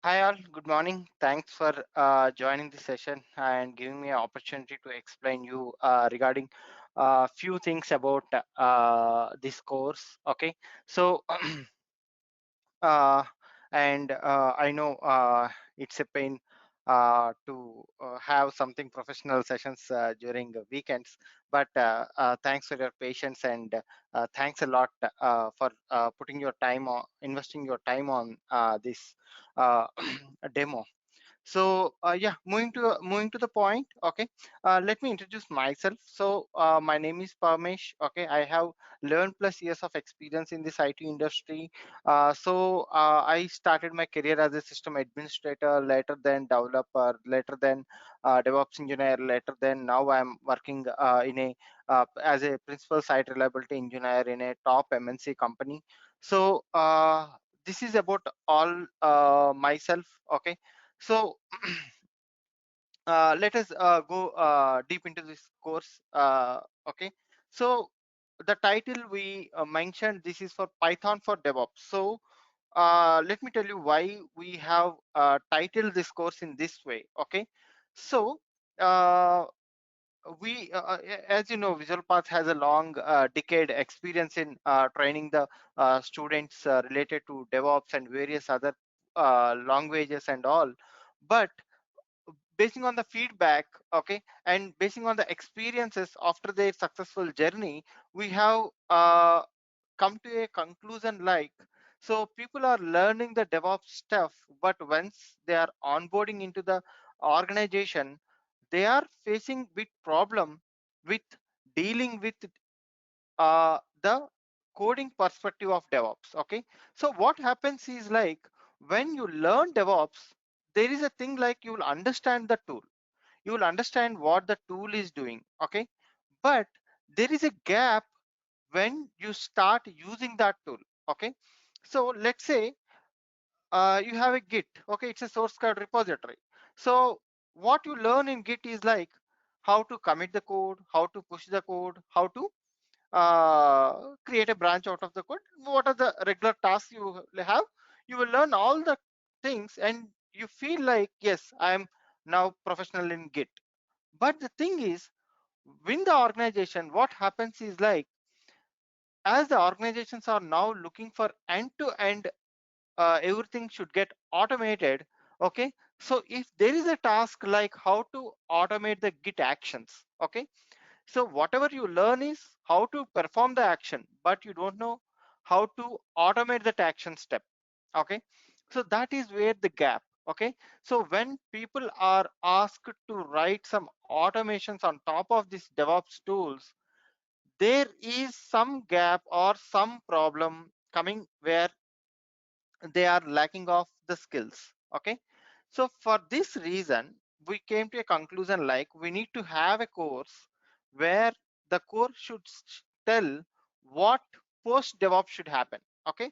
Hi all, good morning. Thanks for joining the session and giving me an opportunity to explain you regarding few things about this course. Okay, so uh, and I know it's a pain to have something professional sessions during the weekends, but thanks for your patience and thanks a lot for putting your time on, investing your time on this uh, demo. So yeah, moving to the point. Okay, let me introduce myself. So my name is Parmesh. Okay, I have 11 plus years of experience in this IT industry. I started my career as a system administrator, later then developer, later then DevOps engineer, later then now I'm working in a as a principal site reliability engineer in a top MNC company. So this is about all myself. Okay, so let us go deep into this course. Okay, so the title we mentioned, this is for Python for DevOps. So let me tell you why we have titled this course in this way. Okay, so uh, as you know, Visualpath has a long decade experience in training the students related to DevOps and various other languages and all. But basing on the feedback, okay, and basing on the experiences after their successful journey, we have come to a conclusion like, so people are learning the DevOps stuff, but once they are onboarding into the organization, they are facing big problem with dealing with the coding perspective of DevOps. Okay, so what happens is like, when you learn DevOps, there is a thing like, you will understand the tool, you will understand what the tool is doing. Okay, but there is a gap when you start using that tool. Okay, so let's say you have a Git. Okay, it's a source code repository. So what you learn in Git is like, how to commit the code, how to push the code, how to create a branch out of the code, what are the regular tasks you have. You will learn all the things and you feel like, yes, I am now professional in Git. But the thing is, within the organization, what happens is like, as the organizations are now looking for end to end, everything should get automated. Okay, so if there is a task like how to automate the Git actions, okay, so whatever you learn is how to perform the action, but you don't know how to automate that action step. Okay, so that is where the gap. Okay, so when people are asked to write some automations on top of these DevOps tools, there is some gap or some problem coming where they are lacking of the skills. Okay, so for this reason, we came to a conclusion like, we need to have a course where the course should tell what post DevOps should happen. Okay,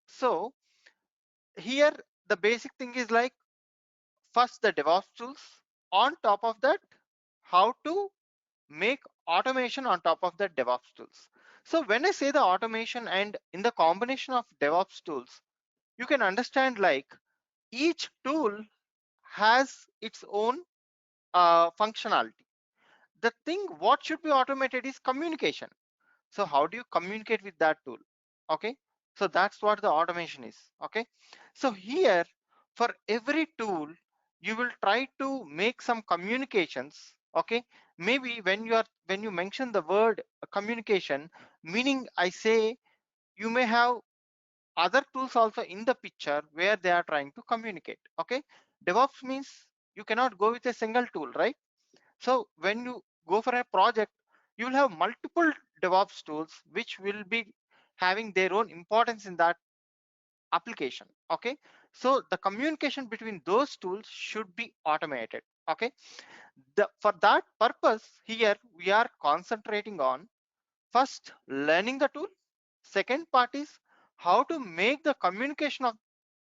so here the basic thing is like, first the DevOps tools, on top of that, how to make automation on top of the DevOps tools. So when I say the automation and in the combination of DevOps tools, you can understand like, each tool has its own functionality. The thing what should be automated is communication. So how do you communicate with that tool? Okay, so that's what the automation is. Okay, so here, for every tool, you will try to make some communications. Okay, maybe when you mention the word communication, meaning I say, you may have other tools also in the picture where they are trying to communicate. Okay, DevOps means you cannot go with a single tool, right? So when you go for a project, you will have multiple DevOps tools which will be having their own importance in that application. Okay, so the communication between those tools should be automated. Okay, for that purpose, here we are concentrating on, first, learning the tool. Second part is how to make the communication of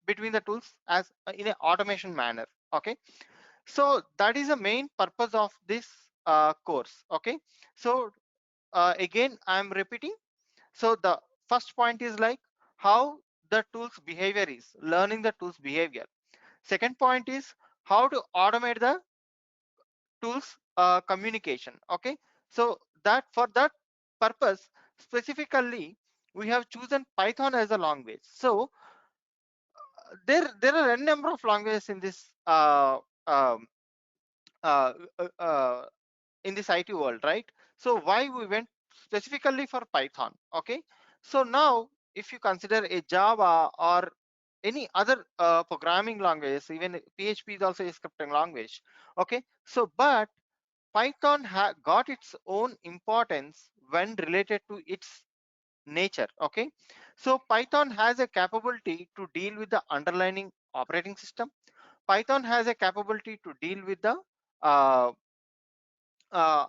between the tools as in an automation manner. Okay, so that is the main purpose of this course. Okay, so again I'm repeating. So the first point is like, how the tools behavior is, learning the tools behavior. Second point is how to automate the tools communication. Okay, so that for that purpose specifically we have chosen Python as a language. So there are a number of languages um, uh, uh, uh, in this IT world, right? So why we went specifically for Python? Okay, so now if you consider a Java or any other programming languages, even PHP is also a scripting language. Okay, so but Python got its own importance when related to its nature. Okay, so Python has a capability to deal with the underlying operating system. Python has a capability to deal with the uh, uh,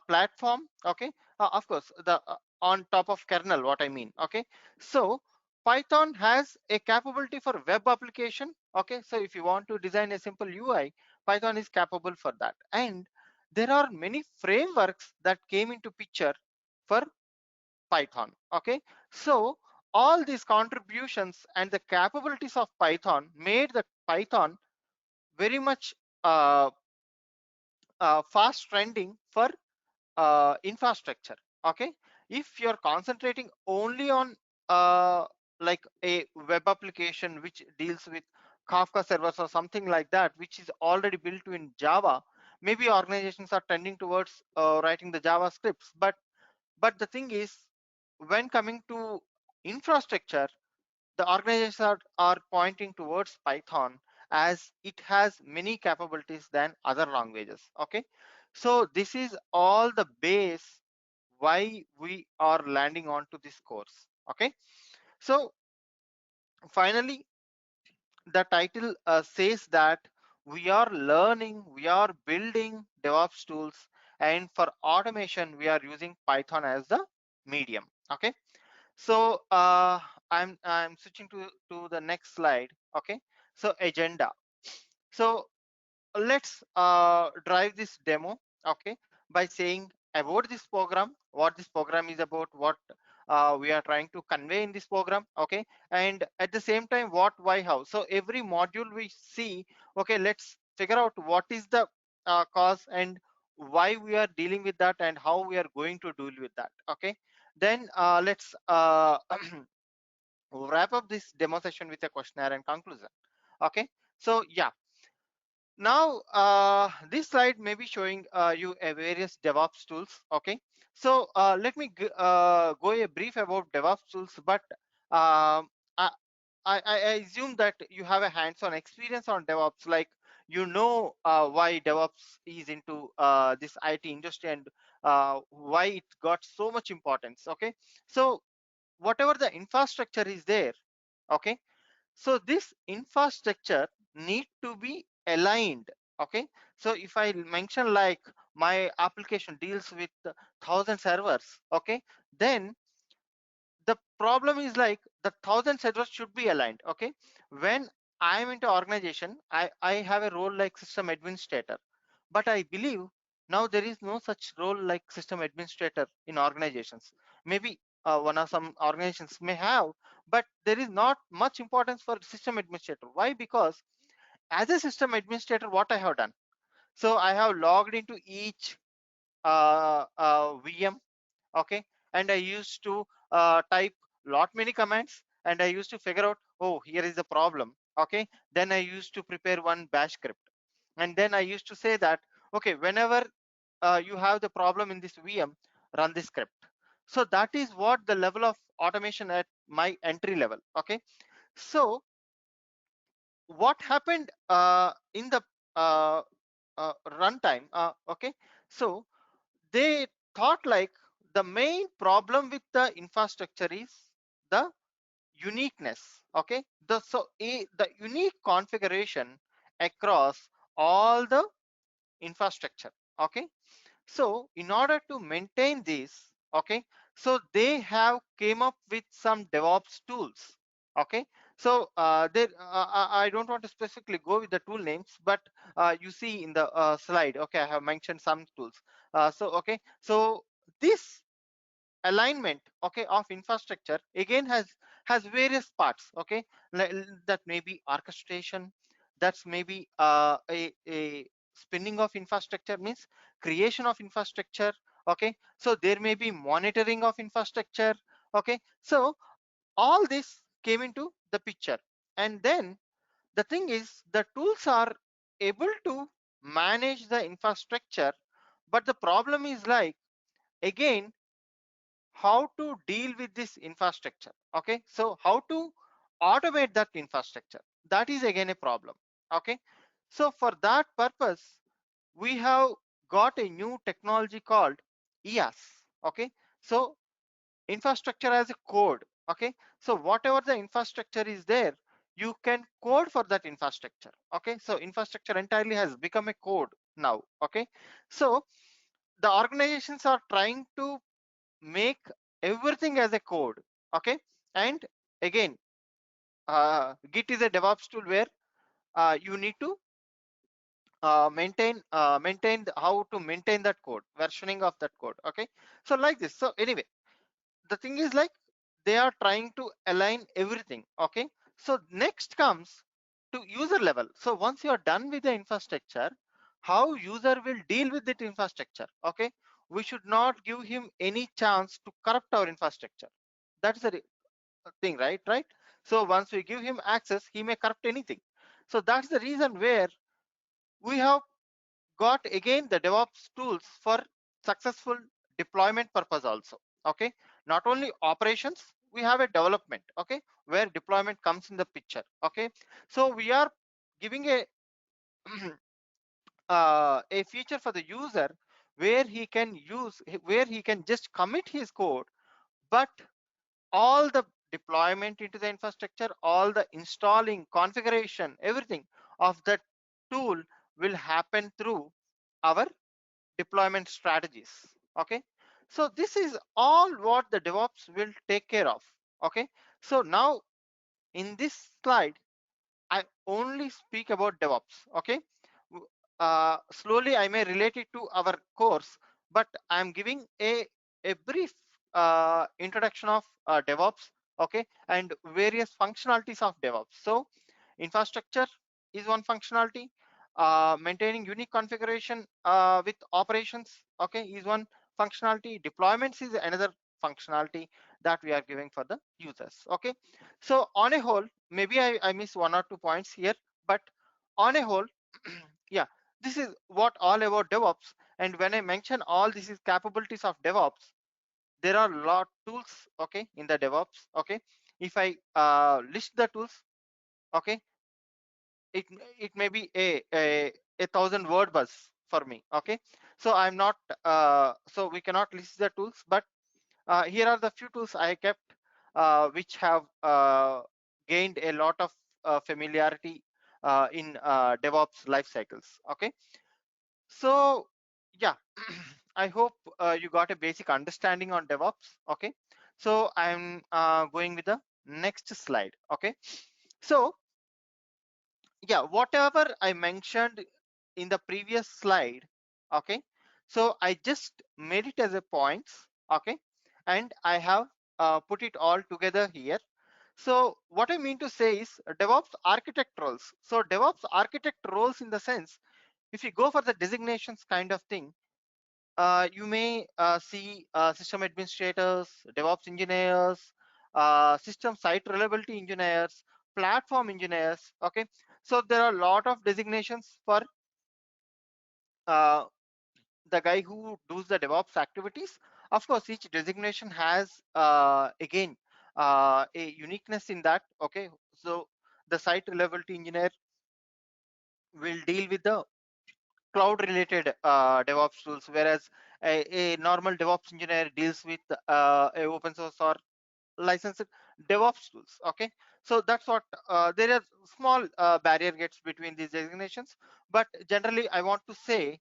platform. Okay, of course the on top of kernel, what I mean. Okay, so Python has a capability for web application. Okay, so if you want to design a simple UI, Python is capable for that. And there are many frameworks that came into picture for Python. Okay, so all these contributions and the capabilities of Python made the Python very much fast trending for infrastructure. Okay, if you're concentrating only on like a web application which deals with Kafka servers or something like that, which is already built in Java, maybe organizations are tending towards writing the JavaScripts. But the thing is, when coming to infrastructure, the organizations are pointing towards Python as it has many capabilities than other languages. Okay, so this is all the base why we are landing onto this course. Okay, so finally the title says that we are learning, we are building DevOps tools, and for automation we are using Python as the medium. Okay, so I'm switching to the next slide. Okay, so agenda. So let's drive this demo. Okay, by saying about this program, what this program is about, what we are trying to convey in this program. Okay, and at the same time what, why, how. So every module we see, okay, let's figure out what is the cause and why we are dealing with that and how we are going to deal with that. Okay, then let's wrap up this demo session with a questionnaire and conclusion. Okay, so yeah, now this slide may be showing you a various DevOps tools. Okay, so let me go a brief about DevOps tools, but um, I, I assume that you have a hands-on experience on DevOps, like you know why DevOps is into this IT industry and why it got so much importance. Okay, so whatever the infrastructure is there, okay, so this infrastructure need to be aligned. Okay, so if I mention like my application deals with 1,000 servers, okay, then the problem is like the 1,000 servers should be aligned. Okay, when I am into organization, I have a role like system administrator, but I believe now there is no such role like system administrator in organizations. Maybe one or some organizations may have, but there is not much importance for system administrator. Why? Because as a system administrator, what I have done, so I have logged into each VM. Okay, and I used to type lot many commands, and I used to figure out, oh, here is the problem. Okay, then I used to prepare one bash script, and then I used to say that, okay, whenever you have the problem in this VM, run this script. So that is what the level of automation at my entry level. Okay, so what happened in the uh, runtime, okay, so they thought like the main problem with the infrastructure is the uniqueness. Okay, the unique configuration across all the infrastructure. Okay, so in order to maintain this, okay, so they have came up with some DevOps tools. Okay, so I don't want to specifically go with the tool names, but you see in the slide, okay, I have mentioned some tools. So okay, so this alignment, okay, of infrastructure again has various parts. Okay, that may be orchestration, That's maybe a spinning of infrastructure, means creation of infrastructure. Okay, so there may be monitoring of infrastructure. Okay, so all this came into the picture. And then the thing is, the tools are able to manage the infrastructure, but the problem is like, again, how to deal with this infrastructure. Okay, so how to automate that infrastructure, that is again a problem. Okay, so for that purpose we have got a new technology called EAS. Okay, so infrastructure as a code. Okay, so whatever the infrastructure is there, you can code for that infrastructure. Okay, so infrastructure entirely has become a code now. Okay, so the organizations are trying to make everything as a code. Okay, and again, Git is a DevOps tool where you need to how to maintain that code, versioning of that code. Okay, so like this. So anyway, the thing is like, they are trying to align everything. Okay, so next comes to user level. So once you are done with the infrastructure, how user will deal with that infrastructure. Okay, we should not give him any chance to corrupt our infrastructure. That's the thing, right? So once we give him access, he may corrupt anything. So that's the reason where we have got again the DevOps tools for successful deployment purpose also. Okay, not only operations, we have a development. Okay, where deployment comes in the picture. Okay, so we are giving a feature for the user where he can where he can just commit his code, but all the deployment into the infrastructure, all the installing, configuration, everything of that tool will happen through our deployment strategies. Okay, so this is all what the DevOps will take care of. Okay, so now in this slide I only speak about DevOps. Okay, slowly I may relate it to our course, but I'm giving a brief introduction of DevOps. Okay, and various functionalities of DevOps. So infrastructure is one functionality. Maintaining unique configuration with operations, okay, is one functionality. Deployments is another functionality that we are giving for the users. Okay, so on a whole, maybe I miss one or two points here, but on a whole, yeah, this is what all about DevOps. And when I mention all this is capabilities of DevOps, there are a lot tools, okay, in the DevOps. Okay, if I list the tools, okay, it it may be a 1,000 word buzz for me. Okay, so I'm not so we cannot list the tools, but here are the few tools I kept, which have gained a lot of familiarity in DevOps life cycles. Okay, so yeah, I hope you got a basic understanding on DevOps. Okay, so I'm going with the next slide. Okay, so yeah, whatever I mentioned in the previous slide. Okay, so I just made it as a points. Okay, and I have put it all together here. So what I mean to say is DevOps architect roles. So DevOps architect roles, in the sense, if you go for the designations kind of thing, you may see system administrators, DevOps engineers, system site reliability engineers, platform engineers. Okay, so there are a lot of designations for uh, the guy who does the DevOps activities. Of course, each designation has again a uniqueness in that. Okay, so the site reliability engineer will deal with the cloud related DevOps tools, whereas a normal DevOps engineer deals with a open source or licensed DevOps tools. Okay, so that's what there are small barrier gets between these designations, but generally I want to say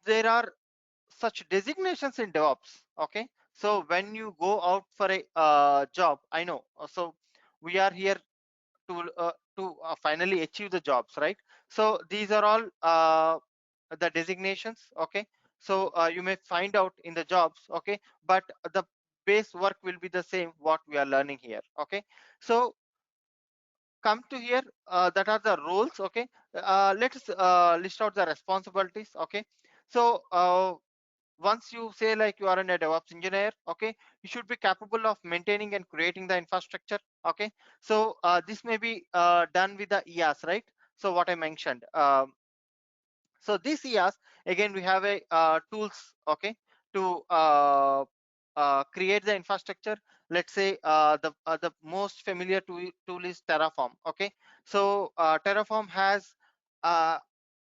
there are such designations in DevOps. Okay, so when you go out for a job, I know. So we are here to finally achieve the jobs, right? So these are all the designations. Okay, so you may find out in the jobs. Okay, but the base work will be the same what we are learning here. Okay, so come to here, that are the roles. Okay, let's list out the responsibilities. Okay, so once you say like you are a DevOps engineer, okay, you should be capable of maintaining and creating the infrastructure. Okay, so this may be done with the EAS, right? So what I mentioned. So this EAS, again, we have a tools, okay, to create the infrastructure. Let's say the most familiar tool is Terraform. Okay, so Terraform has uh,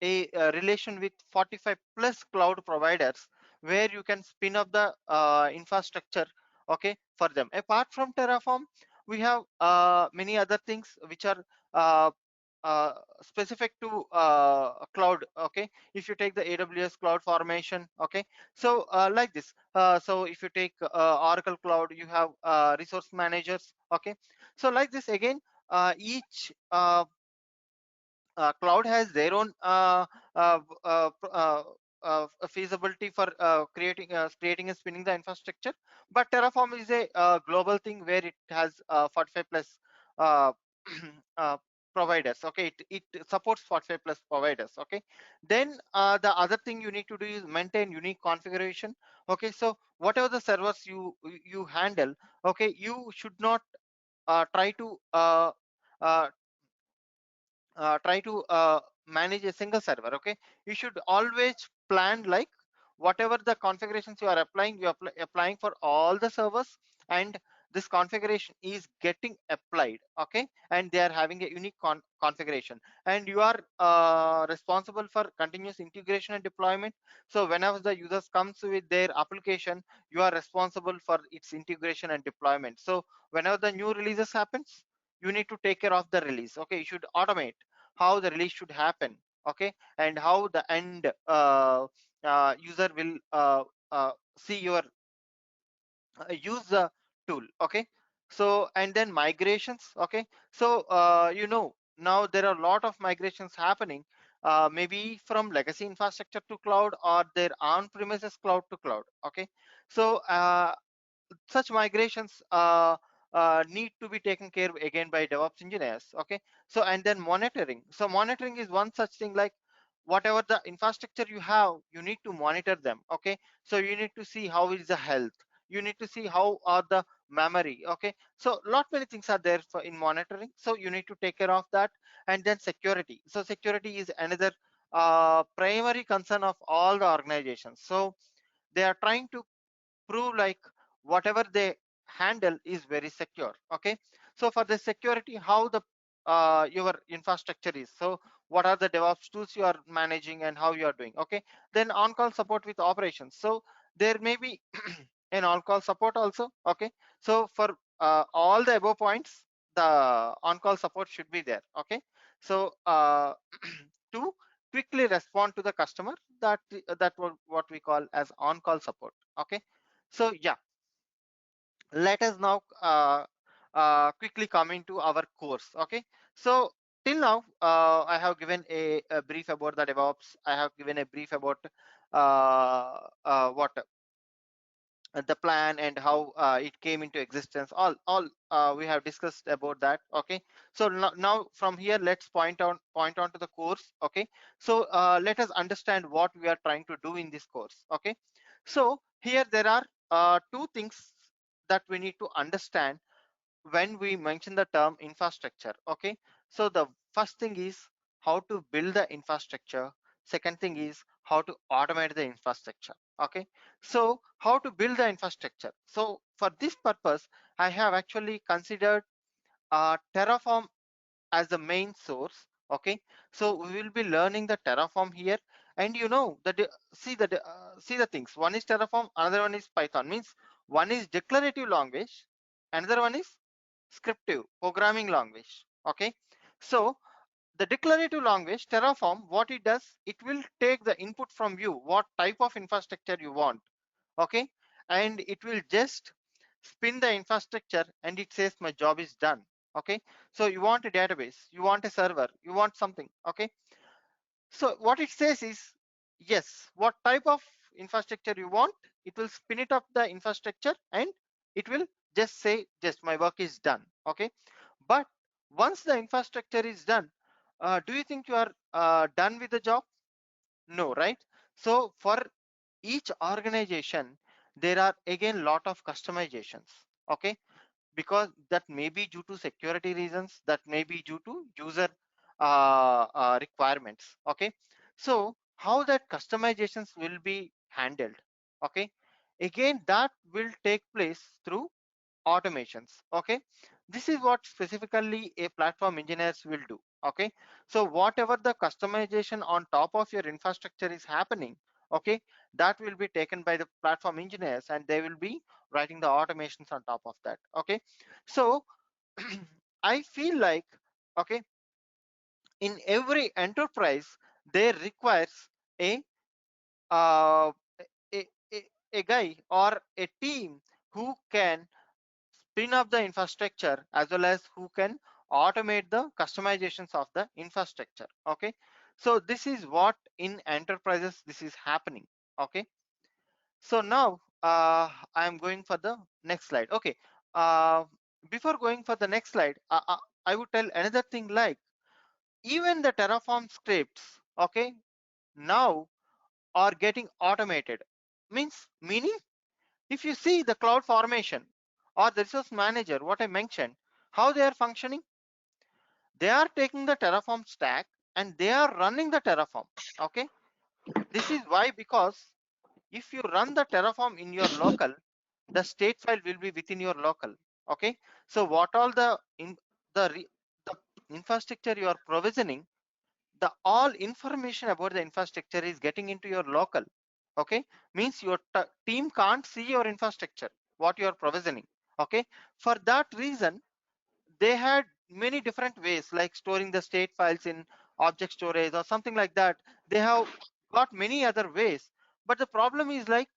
a relation with 45 plus cloud providers where you can spin up the infrastructure, okay, for them. Apart from Terraform, we have many other things which are uh, specific to cloud. Okay, if you take the AWS cloud formation, okay, so like this, so if you take Oracle cloud, you have resource managers. Okay, so like this, again, each cloud has their own uh, uh, uh, feasibility for creating and spinning the infrastructure, but Terraform is a global thing where it has 45 plus uh, uh, providers. Okay, it supports 45 plus providers. Okay, then the other thing you need to do is maintain unique configuration. Okay, so whatever the servers you handle, okay, you should not try to try to manage a single server. Okay, you should always plan like whatever the configurations you are applying, you are applying for all the servers, and this configuration is getting applied. Okay, and they are having a unique configuration, and you are responsible for continuous integration and deployment. So whenever the users comes with their application, you are responsible for its integration and deployment. So whenever the new releases happens, you need to take care of the release. Okay, you should automate how the release should happen. Okay, and how the end user will see your use the tool. Okay, so and then migrations. Okay, so now there are a lot of migrations happening, maybe from legacy infrastructure to cloud or their on premises cloud to cloud. Okay, so such migrations need to be taken care of again by DevOps engineers. Okay, so and then monitoring. So monitoring is one such thing, like whatever the infrastructure you have, you need to monitor them. Okay, so you need to see how is the health, you need to see how are the memory. Okay, so lot many things are there for in monitoring, so you need to take care of that. And then security. So security is another primary concern of all the organizations. So they are trying to prove like whatever they handle is very secure. Okay, so for the security, how the your infrastructure is, so what are the DevOps tools you are managing and how you are doing. Okay, then on-call support with operations. So there may be an on-call support also. Okay, so for all the above points, the on-call support should be there. Okay, so to quickly respond to the customer, that what we call as on-call support. Okay, so yeah, let us now quickly come into our course. Okay, so till now I have given a brief about the DevOps. I have given a brief about what the plan and how it came into existence. All we have discussed about that. Okay, so now from here let's point on to the course. Okay, so let us understand what we are trying to do in this course. Okay, so here there are two things that we need to understand when we mention the term infrastructure. Okay, so the first thing is how to build the infrastructure. Second thing is how to automate the infrastructure. Okay, so how to build the infrastructure. So for this purpose, I have actually considered Terraform as the main source. Okay, so we will be learning the Terraform here. And you know that see the things, one is Terraform, another one is Python. Means one is declarative language, another one is scriptive programming language. Okay, so the declarative language Terraform, what it does, it will take the input from you, what type of infrastructure you want. Okay, and it will just spin the infrastructure and it says my job is done. Okay, so you want a database, you want a server, you want something. Okay, so what it says is yes, what type of infrastructure you want, it will spin it up the infrastructure and it will just say just my work is done. Okay, but Once the infrastructure is done, do you think you are done with the job? No, right? So for each organization, there are again lot of customizations. Okay, because that may be due to security reasons, that may be due to user requirements. Okay, so how that customizations will be handled? Okay, again that will take place through automations. Okay, this is what specifically a platform engineers will do. Okay, so whatever the customization on top of your infrastructure is happening, okay, that will be taken by the platform engineers and they will be writing the automations on top of that. Okay, so I feel like, okay, in every enterprise there requires a uh, a, a, a guy or a team who can spin up the infrastructure as well as who can automate the customizations of the infrastructure. Okay, so this is what in enterprises this is happening. Okay, so now I am going for the next slide. Okay, uh, before going for the next slide, I would tell another thing, like even the Terraform scripts, okay, now are getting automated. Meaning if you see the cloud formation or the resource manager, what I mentioned, how they are functioning, they are taking the Terraform stack and they are running the Terraform. Okay, this is why, because if you run the Terraform in your local, the state file will be within your local. Okay, so what all the infrastructure you are provisioning, the all information about the infrastructure is getting into your local. Okay, means your team can't see your infrastructure, what you are provisioning. Okay, for that reason they had many different ways, like storing the state files in object storage or something like that. They have got many other ways, but the problem is like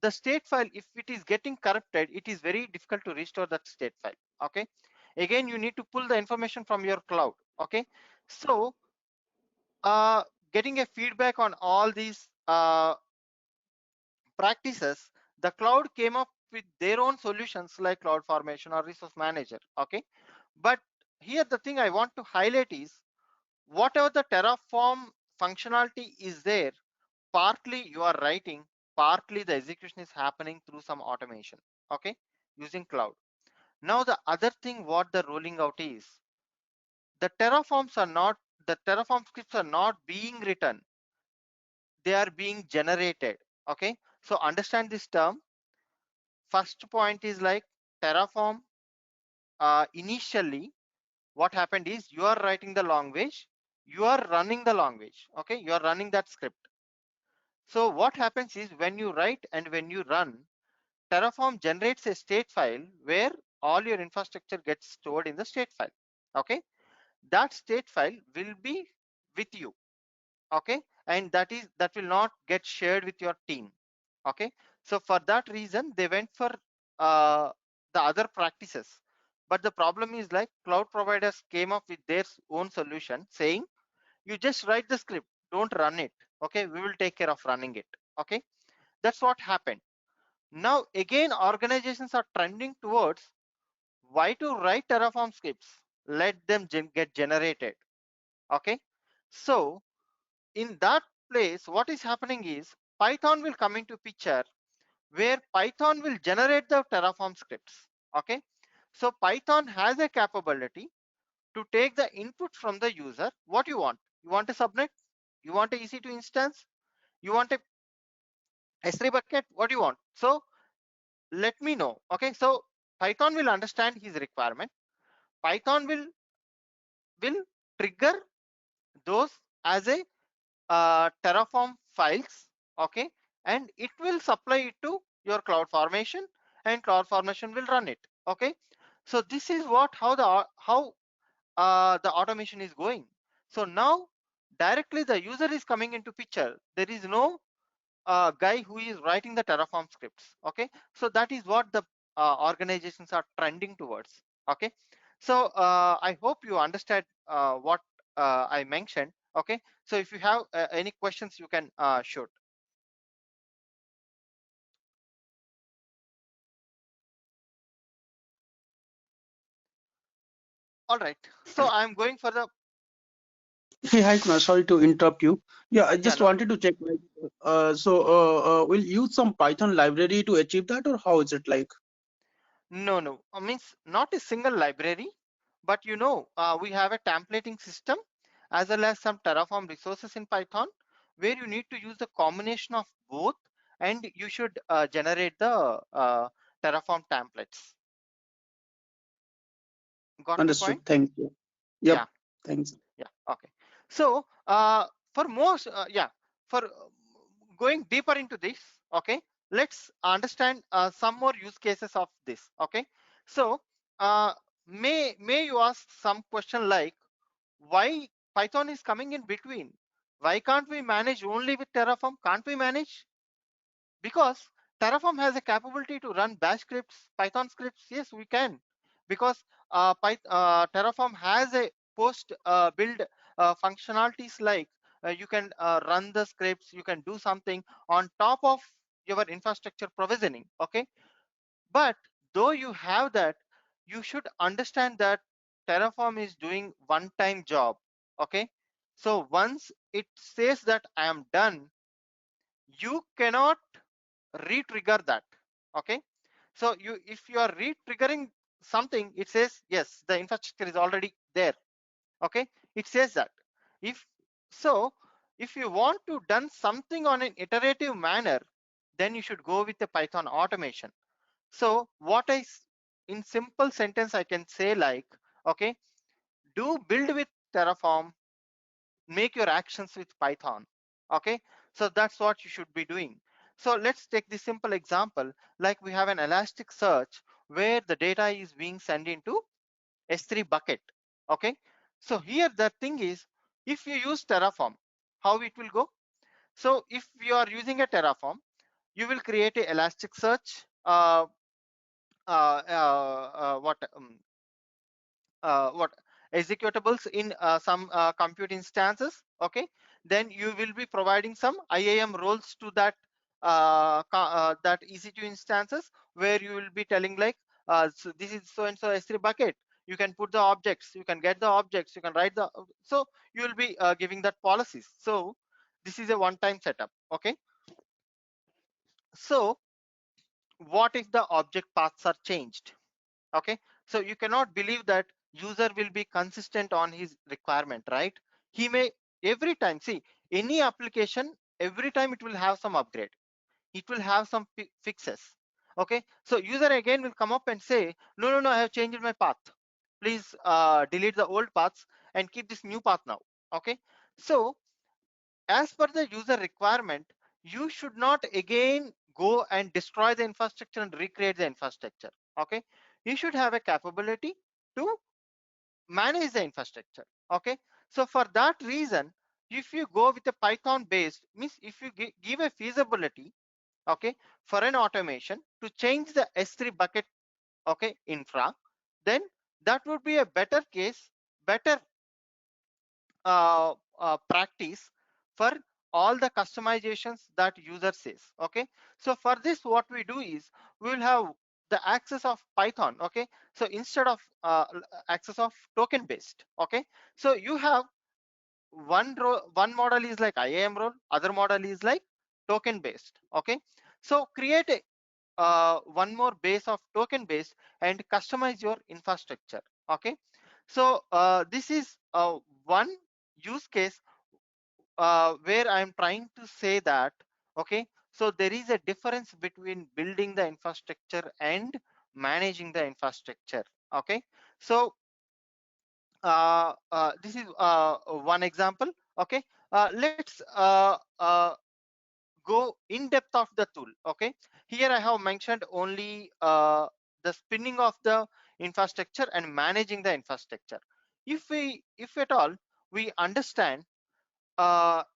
the state file, if it is getting corrupted, it is very difficult to restore that state file. Okay, again you need to pull the information from your cloud. Okay, so getting a feedback on all these practices, the cloud came up with their own solutions like cloud formation or resource manager. Okay, but here the thing I want to highlight is whatever the Terraform functionality is there, partly you are writing, partly the execution is happening through some automation. Okay, using cloud. Now the other thing what the rolling out is, the Terraform scripts are not being written, they are being generated. Okay, so understand this term. First point is like Terraform, initially what happened is you are writing the language, you are running the language. Okay, you are running that script. So what happens is when you write and when you run, Terraform generates a state file where all your infrastructure gets stored in the state file. Okay, that state file will be with you. Okay, and that will not get shared with your team. Okay, so for that reason they went for uh, the other practices, but the problem is like cloud providers came up with their own solution saying you just write the script, don't run it. Okay, we will take care of running it. Okay, that's what happened. Now again organizations are trending towards why to write Terraform scripts, let them get generated. Okay, so in that place what is happening is Python will come into picture, where Python will generate the Terraform scripts. Okay, so Python has a capability to take the input from the user. What you want a subnet, you want a EC2 instance, you want a S3 bucket, what do you want? So let me know. Okay, so Python will understand his requirement. Python will trigger those as a Terraform files. Okay, and it will supply it to your cloud formation and cloud formation will run it. Okay, so this is what how the automation is going. So now directly the user is coming into picture, there is no guy who is writing the Terraform scripts. Okay, so that is what the organizations are trending towards. Okay, so I hope you understand what I mentioned. Okay, so if you have any questions you can shoot. All right, so I'm going for the Hey, hi, Kunal. Sorry to interrupt you. Yeah, I yeah, just no, wanted to check. We'll use some Python library to achieve that, or how is it like? no, means not a single library, but we have a templating system as well as some Terraform resources in Python where you need to use the combination of both, and you should generate the Terraform templates. Got my point? Understood. Thank you. Yeah. Yep. Thanks. Yeah, okay. So for most for going deeper into this, okay, let's understand some more use cases of this. Okay, so uh, may you ask some question like why Python is coming in between? Why can't we manage only with Terraform? Can't we manage? Because Terraform has a capability to run bash scripts, Python scripts. Yes, we can, because Terraform has a post build functionalities like you can run the scripts, you can do something on top of your infrastructure provisioning. Okay, but though you have that, you should understand that Terraform is doing one-time job. Okay, so once it says that I am done, you cannot re-trigger that. Okay, so if you are re-triggering something, it says yes, the infrastructure is already there. Okay, it says that. If so, if you want to done something on an iterative manner, then you should go with the Python automation. So what in simple sentence I can say like, okay, do build with Terraform, make your actions with Python. Okay, so that's what you should be doing. So let's take this simple example, like we have an Elasticsearch where the data is being sent into S3 bucket. Okay, so here the thing is, if you use Terraform, how it will go? So if you are using a Terraform, you will create a Elasticsearch what executables in some compute instances. Okay, then you will be providing some IAM roles to that that EC2 instances, where you will be telling like so this is so and so S3 bucket, you can put the objects, you can get the objects, you can write the, so you will be giving that policies. So this is a one-time setup. Okay, so what if the object paths are changed? Okay, so you cannot believe that user will be consistent on his requirement, right? He may every time see any application, every time it will have some upgrade, it will have some fixes. Okay, so user again will come up and say no, I have changed my path, please delete the old paths and keep this new path now. Okay, so as per the user requirement, you should not again go and destroy the infrastructure and recreate the infrastructure. Okay, you should have a capability to manage the infrastructure. Okay, so for that reason, if you go with a Python based, means if you give a feasibility, okay, for an automation to change the S3 bucket, okay, infra, then that would be a better case, better practice for all the customizations that user says. Okay, so for this what we do is we will have the access of Python. Okay, so instead of access of token based. Okay, so you have one model is like IAM role, other model is like token based. Okay, so create a one more base of token based and customize your infrastructure. Okay, so this is one use case where I'm trying to say that, okay, so there is a difference between building the infrastructure and managing the infrastructure. Okay, so this is one example. Okay, let's go in depth of the tool. Okay, here I have mentioned only the spinning of the infrastructure and managing the infrastructure. If at all we understand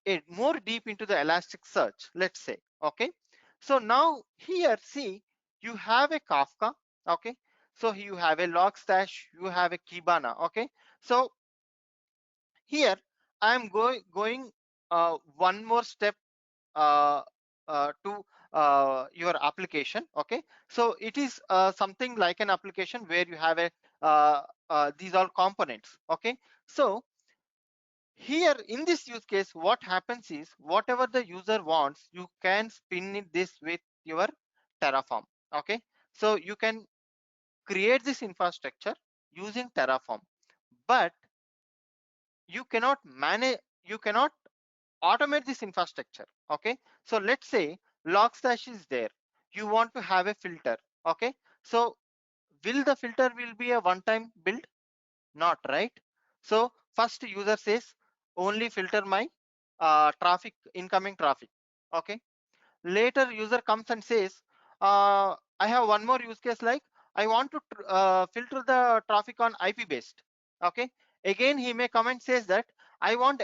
it more deep into the Elasticsearch, let's say. Okay, so now here see, you have a Kafka. Okay, so you have a Logstash, you have a Kibana. Okay, so here I am going one more step to your application. Okay, so it is something like an application where you have a these are components. Okay, so here in this use case, what happens is whatever the user wants, you can spin it this with your Terraform. Okay, so you can create this infrastructure using Terraform, but you cannot manage, you cannot automate this infrastructure. Okay, so let's say Logstash is there, you want to have a filter. Okay, so will the filter will be a one time build? Not, right? So first user says only filter my traffic, incoming traffic. Okay, later user comes and says I have one more use case, like I want to filter the traffic on IP based. Okay, again he may come and says that I want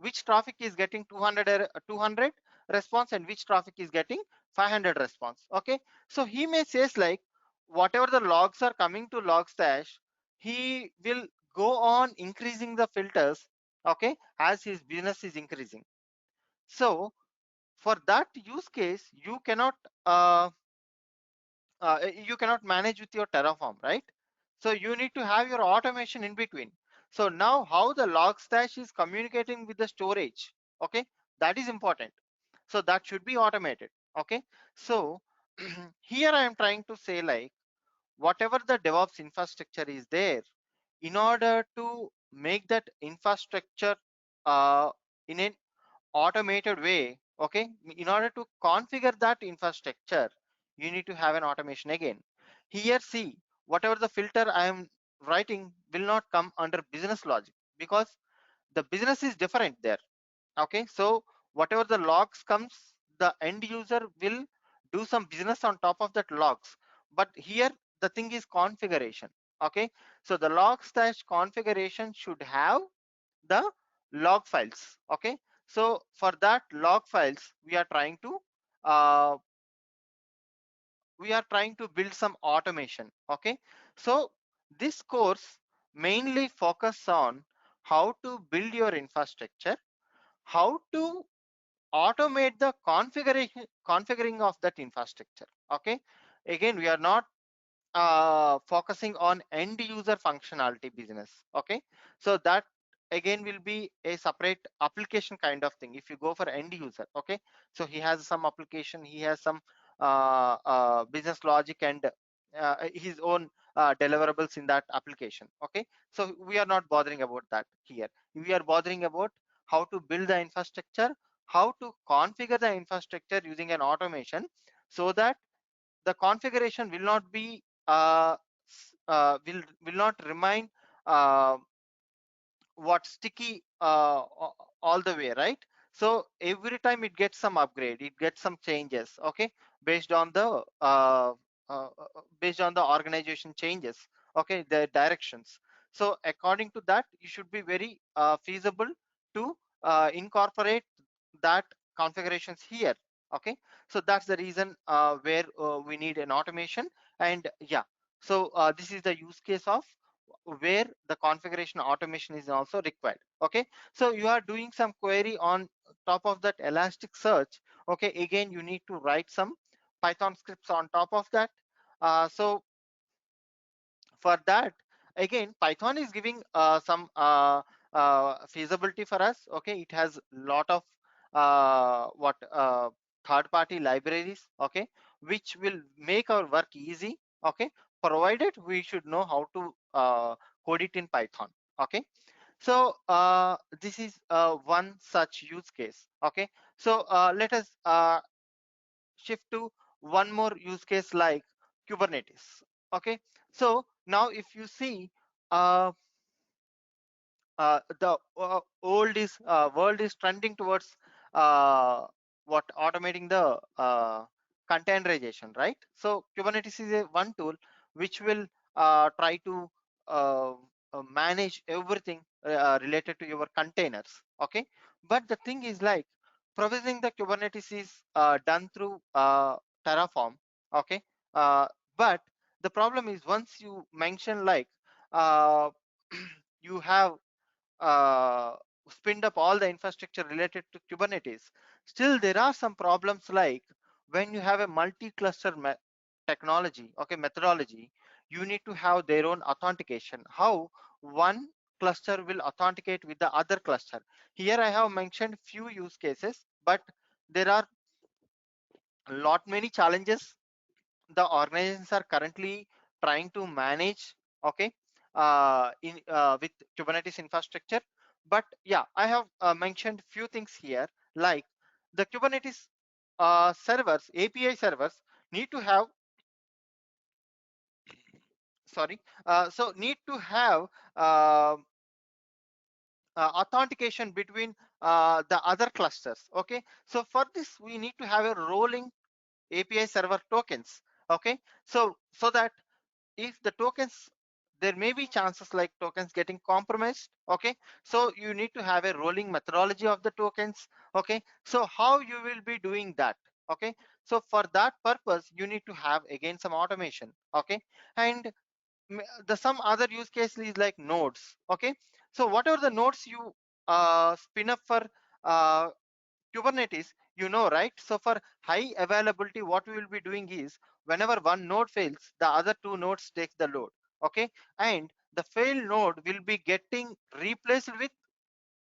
which traffic is getting 200 response and which traffic is getting 500 response. Okay, so he may says like whatever the logs are coming to Logstash, he will go on increasing the filters, okay, as his business is increasing. So for that use case uh, you cannot manage with your Terraform, right? So you need to have your automation in between. So now how the Logstash is communicating with the storage, okay, that is important. So that should be automated. Okay, so here I am trying to say like whatever the DevOps infrastructure is there, in order to make that infrastructure in an automated way, okay, in order to configure that infrastructure, you need to have an automation again. Here see, whatever the filter I am writing will not come under business logic, because the business is different there. Okay, so whatever the logs comes, the end user will do some business on top of that logs. But here the thing is configuration. Okay, so the Logstash configuration should have the log files. Okay, so for that log files uh, we are trying to build some automation. Okay, so this course mainly focus on how to build your infrastructure, how to automate the configuring of that infrastructure. Okay, again we are not focusing on end user functionality business. Okay, so that again will be a separate application kind of thing if you go for end user. Okay, so he has some application, he has some business logic and his own deliverables in that application. Okay, so we are not bothering about that here. We are bothering about how to build the infrastructure, how to configure the infrastructure using an automation, so that the configuration will not be will not remain uh, what sticky all the way, right? So every time it gets some upgrade, it gets some changes. Okay, based on the based on the organization changes, okay, the directions. So according to that, you should be very feasible to incorporate that configurations here. Okay, so that's the reason where we need an automation. And yeah, so this is the use case of where the configuration automation is also required. Okay, so you are doing some query on top of that Elasticsearch. Okay, again you need to write some Python scripts on top of that. So for that, again Python is giving some feasibility for us. Okay, it has lot of what third party libraries, okay, which will make our work easy. Okay, provided we should know how to code it in Python. Okay, so this is one such use case. Okay, so let us shift to one more use case like Kubernetes. Okay, so now if you see uh, the world is trending towards what automating the containerization, right? So Kubernetes is a one tool which will try to uh, manage everything related to your containers. Okay, but the thing is like provisioning the Kubernetes is done through Terraform. Okay, uh, but the problem is once you mention like uh, you have uh, spinned up all the infrastructure related to Kubernetes, still there are some problems like when you have a multi-cluster technology, okay, methodology, you need to have their own authentication. How one cluster will authenticate with the other cluster. Here I have mentioned few use cases, but there are a lot many challenges the organizations are currently trying to manage, okay, in with Kubernetes infrastructure. But yeah, I have mentioned few things here, like the Kubernetes servers, API servers need to have, sorry, so need to have uh, authentication between the other clusters. Okay, so for this we need to have a rolling API server tokens. Okay, so that if the tokens, there may be chances like tokens getting compromised. Okay, so you need to have a rolling methodology of the tokens. Okay, so how you will be doing that? Okay, so for that purpose you need to have again some automation. Okay, and the some other use case is like nodes. Okay, so whatever the nodes you spin up for uh, Kubernetes, you know, right? So for high availability, what we will be doing is whenever one node fails, the other two nodes take the load. Okay, and the failed node will be getting replaced with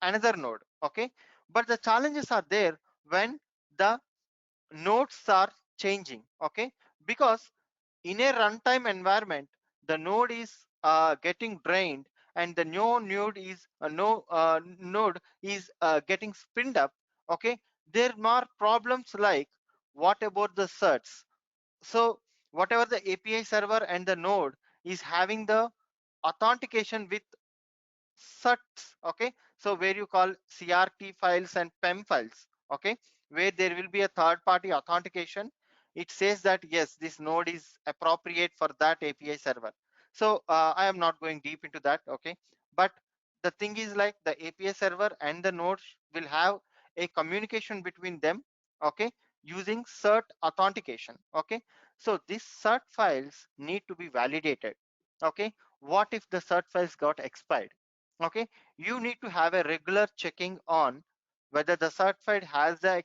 another node. Okay, but the challenges are there when the nodes are changing. Okay, because in a runtime environment, the node is getting drained, and the new node is no node is getting spinned up. Okay, there are problems like what about the certs? So whatever the API server and the node is having the authentication with certs. Okay, so where you call CRT files and PEM files. Okay, where there will be a third party authentication, it says that yes, this node is appropriate for that API server. So I am not going deep into that. Okay, but the thing is like the API server and the nodes will have a communication between them. Okay, using cert authentication. Okay, so these cert files need to be validated. Okay, what if the cert files got expired? Okay, you need to have a regular checking on whether the cert file has the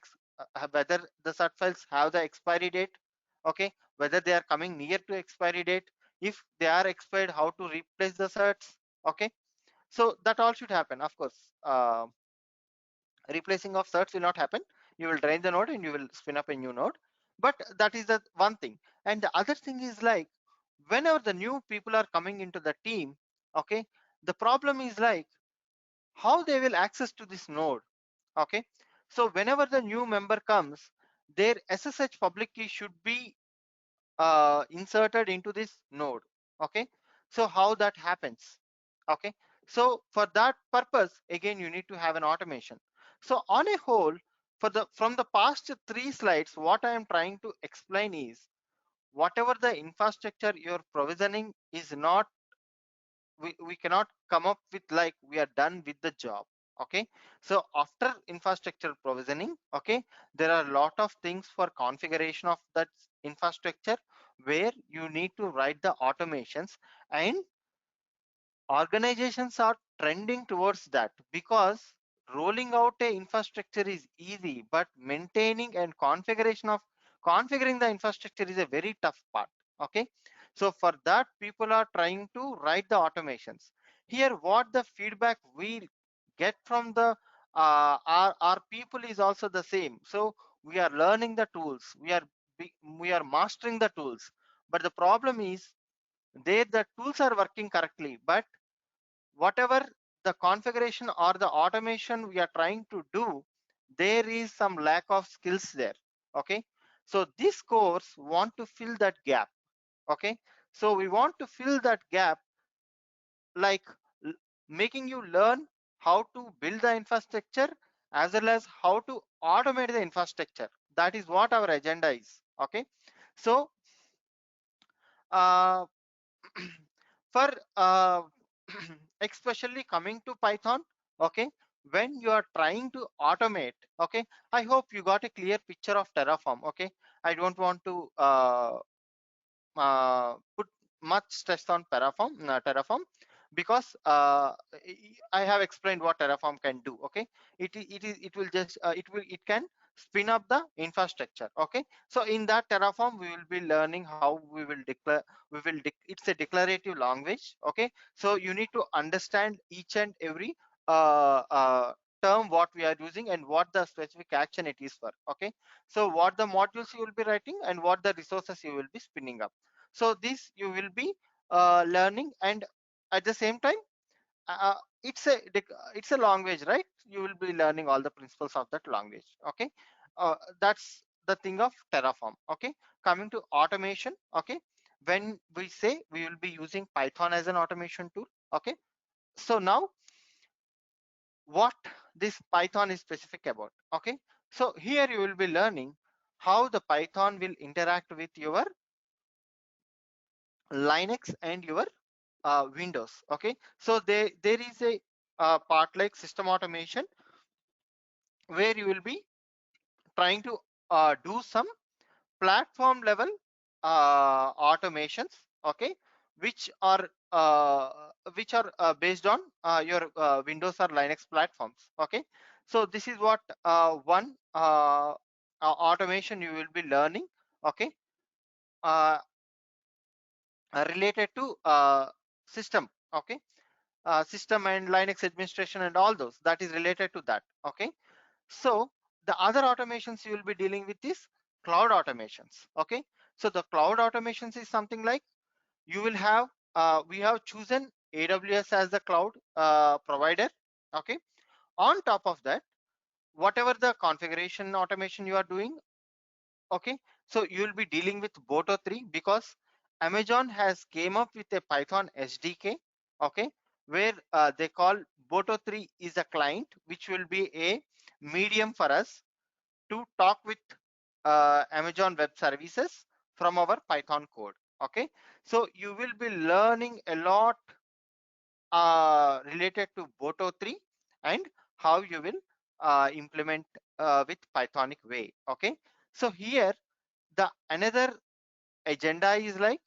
whether the cert files have the expiry date. Okay, whether they are coming near to expiry date. If they are expired, how to replace the certs. Okay, so that all should happen. Of course, replacing of certs will not happen. You will drain the node and you will spin up a new node, but that is the one thing. And the other thing is like whenever the new people are coming into the team, okay, the problem is like how they will access to this node. Okay, so whenever the new member comes, their SSH public key should be inserted into this node. Okay, so how that happens? Okay, so for that purpose again you need to have an automation. So on a whole, for the from the past three slides, what I am trying to explain is whatever the infrastructure you're provisioning is not, we cannot come up with like we are done with the job. Okay, so after infrastructure provisioning, okay, there are a lot of things for configuration of that infrastructure where you need to write the automations, and organizations are trending towards that because rolling out a infrastructure is easy, but maintaining and configuring the infrastructure is a very tough part. Okay, so for that people are trying to write the automations. Here what the feedback we get from the our people is also the same. So we are learning the tools, we are mastering the tools, but the problem is they the tools are working correctly, but whatever the configuration or the automation we are trying to do, there is some lack of skills there. Okay, so this course want to fill that gap. Okay, so we want to fill that gap, like making you learn how to build the infrastructure as well as how to automate the infrastructure. That is what our agenda is. Okay, so uh, for especially coming to Python. Okay, when you are trying to automate, okay, I hope you got a clear picture of Terraform. Okay, I don't want to put much stress on Terraform. because I have explained what Terraform can do. Okay, it will just it can spin up the infrastructure. Okay, so in that Terraform we will be learning how we will declare, it's a declarative language. Okay, so you need to understand each and every uh, uh, term what we are using and what the specific action it is for. Okay, so what the modules you will be writing and what the resources you will be spinning up. So this you will be learning, and at the same time it's a language, right? You will be learning all the principles of that language. Okay, that's the thing of Terraform. Okay, coming to automation. Okay, when we say we will be using Python as an automation tool. Okay, so now what this Python is specific about. Okay, so here you will be learning how the Python will interact with your Linux and your Windows. Okay, so there is a part like system automation where you will be trying to do some platform level automations. Okay, which are based on your Windows or Linux platforms. Okay, so this is what one automation you will be learning. Okay, uh, related to system. Okay, system and Linux administration and all those that is related to that. Okay, so the other automations you will be dealing with is cloud automations. Okay, so the cloud automations is something like you will have we have chosen AWS as the cloud provider. Okay, on top of that, whatever the configuration automation you are doing. Okay, so you will be dealing with Boto 3 because Amazon has came up with a Python SDK. Okay, where they call Boto 3 is a client which will be a medium for us to talk with Amazon Web Services from our Python code. Okay, so you will be learning a lot related to Boto 3 and how you will implement with Pythonic way. Okay, so here the another agenda is like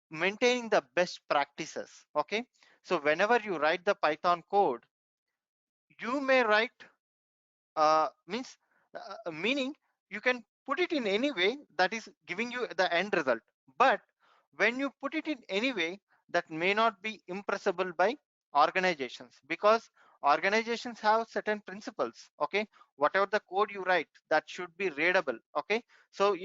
maintaining the best practices. Okay, so whenever you write the Python code, you may write means meaning you can put it in any way that is giving you the end result, but when you put it in any way that may not be impressible by organizations, because organizations have certain principles. Okay, whatever the code you write that should be readable. Okay, so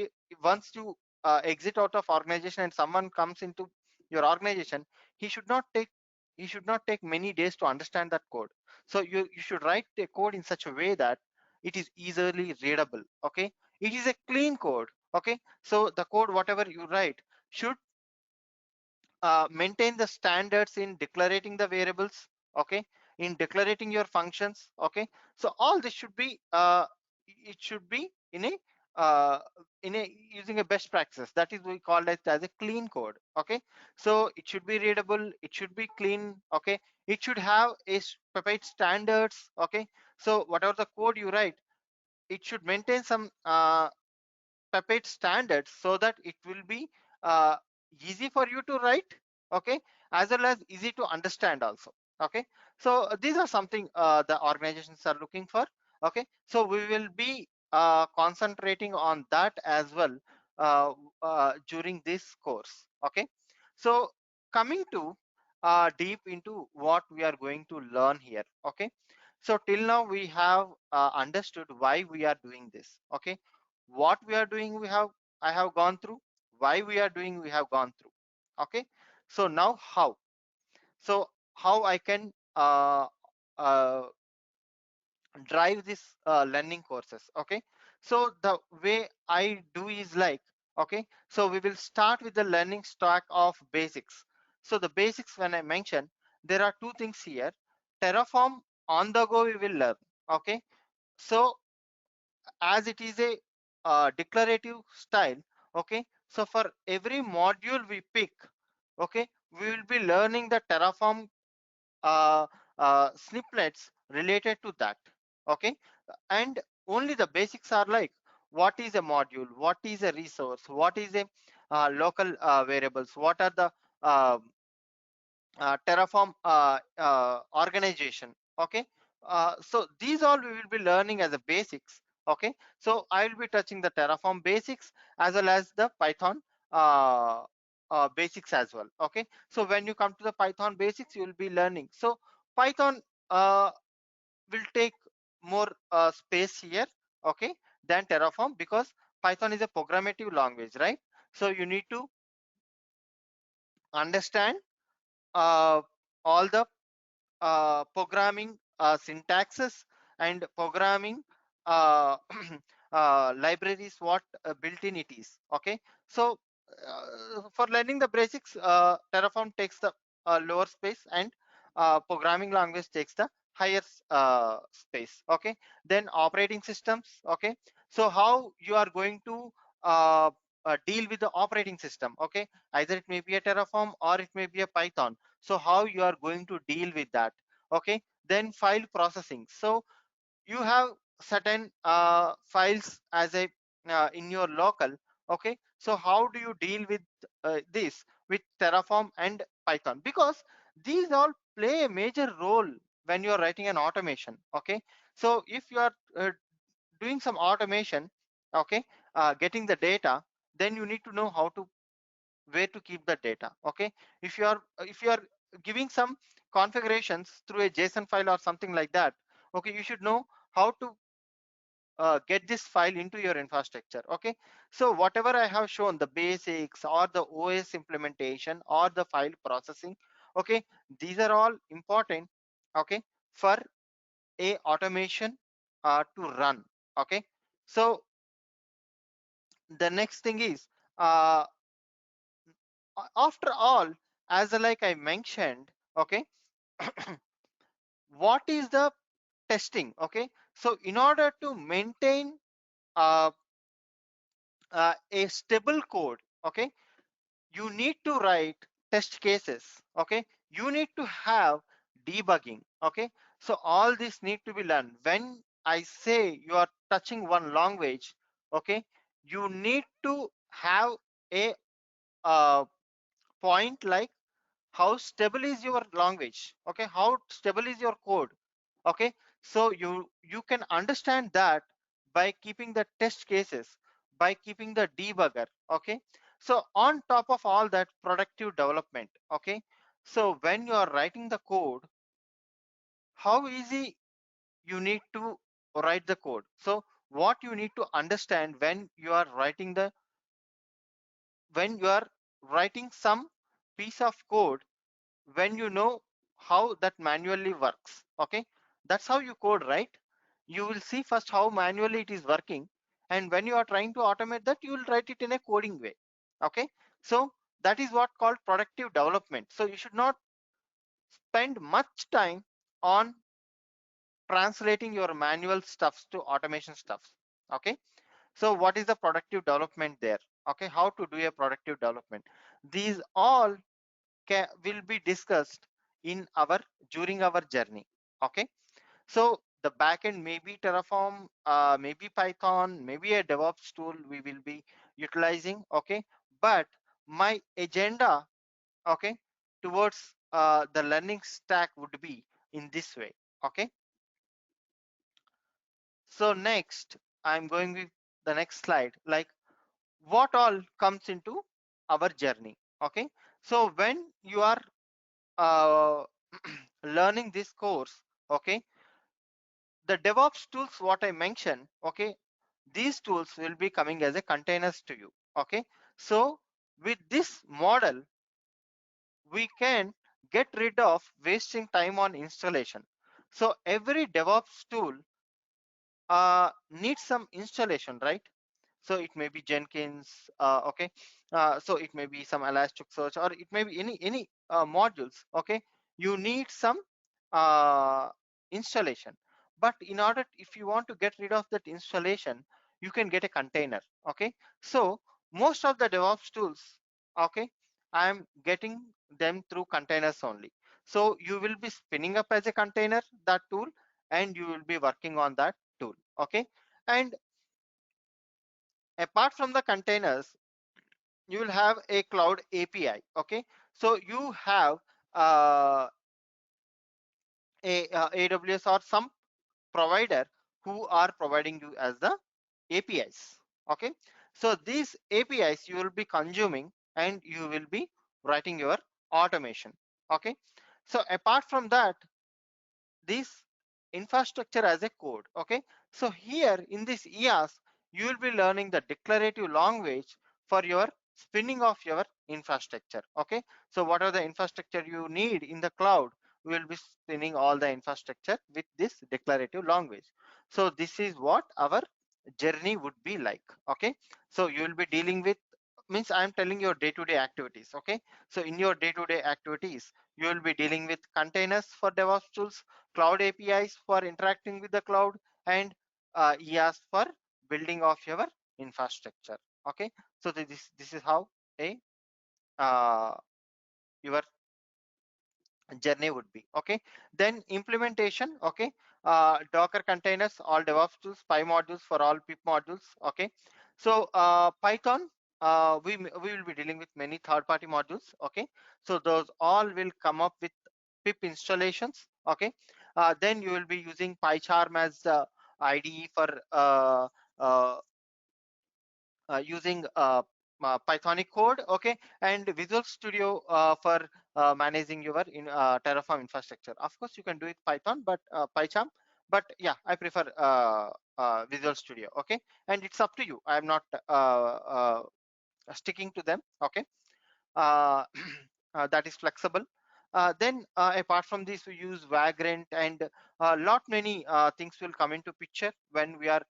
once you exit out of organization and someone comes into your organization, he should not take many days to understand that code. So you should write the code in such a way that it is easily readable. Okay, it is a clean code. Okay, so the code whatever you write should maintain the standards in declaring the variables. Okay, in declaring your functions. Okay, so all this should be it should be uh, in a using a best practices, that is we call it as a clean code. Okay, so it should be readable, it should be clean. Okay, it should have a specified standards. Okay, so whatever the code you write, it should maintain some puppet standards so that it will be uh, easy for you to write. Okay, as well as easy to understand also. Okay, so these are something the organizations are looking for. Okay, so we will be concentrating on that as well during this course. Okay, so coming to deep into what we are going to learn here. Okay, so till now we have understood why we are doing this. Okay, what we are doing I have gone through, why we are doing we have gone through. Okay, so now so how I can uh, drive this learning courses. Okay, so the way I do is like, okay, so we will start with the learning stack of basics. So the basics, when I mention, there are two things here. Terraform on the go we will learn. Okay, so as it is a declarative style. Okay, so for every module we pick, okay, we will be learning the Terraform uh, snippets related to that. Okay, and only the basics are like what is a module, what is a resource, what is a local variables, what are the uh, Terraform organization. Okay, so these all we will be learning as a basics. Okay, so I will be touching the Terraform basics as well as the Python uh, basics as well. Okay, so when you come to the Python basics, you will be learning. So Python uh, will take more space here, okay, than Terraform, because Python is a programmative language, right? So you need to understand uh, all the programming syntaxes and programming uh, libraries what built in it is. Okay, so for learning the basics, Terraform takes the lower space, and programming language takes the higher space. Okay, then operating systems. Okay, so how you are going to uh, deal with the operating system. Okay, either it may be a Terraform or it may be a Python. So how you are going to deal with that. Okay, then file processing. So you have certain files as a in your local. Okay, so how do you deal with this with Terraform and Python, because these all play a major role when you are writing an automation. Okay, so if you are doing some automation, okay, getting the data, then you need to know how to where to keep the data. Okay, if you are giving some configurations through a JSON file or something like that, okay, you should know how to get this file into your infrastructure. Okay, so whatever I have shown, the basics or the OS implementation or the file processing, okay, these are all important, okay, for a automation to run. Okay, so the next thing is uh, after all, as like I mentioned, okay, what is the testing? Okay, so in order to maintain uh, a stable code, okay, you need to write test cases. Okay, you need to have debugging. Okay, so all this need to be learned. When I say you are touching one language, okay, you need to have a point like how stable is your language. Okay, how stable is your code. Okay, so you can understand that by keeping the test cases, by keeping the debugger. Okay, so on top of all that, productive development. Okay, so when you are writing the code, how easy you need to write the code. So what you need to understand when you are writing some piece of code, when you know how that manually works. Okay, that's how you code, right? You will see first how manually it is working, and when you are trying to automate that, you will write it in a coding way. Okay, so that is what called productive development. So you should not spend much time on translating your manual stuffs to automation stuffs. Okay, so what is the productive development there? Okay, how to do a productive development? These all will be discussed in our during our journey. Okay, so the backend may be Terraform, maybe Python, maybe a DevOps tool we will be utilizing. Okay, but my agenda, okay, towards the learning stack would be in this way. Okay, so next I'm going with the next slide, like what all comes into our journey. Okay, so when you are uh, learning this course, okay, the DevOps tools what I mentioned, okay, these tools will be coming as a containers to you. Okay, so with this model, we can get rid of wasting time on installation. So every DevOps tool needs some installation, right? So it may be Jenkins, okay, so it may be some Elasticsearch, or it may be any modules. Okay, you need some uh, installation, but in order, if you want to get rid of that installation, you can get a container. Okay, so most of the DevOps tools, okay, I am getting them through containers only. So you will be spinning up as a container that tool, and you will be working on that tool. Okay, and apart from the containers, you will have a cloud API. Okay, so you have uh, AWS or some provider who are providing you as the APIs. Okay, so these APIs you will be consuming and you will be writing your automation. Okay, so apart from that, this infrastructure as a code. Okay, so here in this EAS you will be learning the declarative language for your spinning of your infrastructure. Okay, so what are the infrastructure you need in the cloud, we will be spinning all the infrastructure with this declarative language. So this is what our journey would be like. Okay, so you will be dealing with, means I am telling your day-to-day activities. Okay, so in your day-to-day activities you will be dealing with containers for DevOps tools, cloud APIs for interacting with the cloud, and EAS for building of your infrastructure. Okay, so this is how a uh, your journey would be. Okay, then implementation. Okay, Docker containers, all DevOps tools, Py modules for all pip modules. Okay, so Python, we will be dealing with many third-party modules. Okay, so those all will come up with pip installations. Okay, then you will be using PyCharm as the IDE for uh, using Pythonic code. Okay, and Visual Studio for managing your Terraform infrastructure. Of course, you can do it Python, but PyCharm. But yeah, I prefer Visual Studio. Okay, and it's up to you. I am not sticking to them. Okay, uh, that is flexible. Then apart from this, we use Vagrant, and a lot many things will come into picture when we are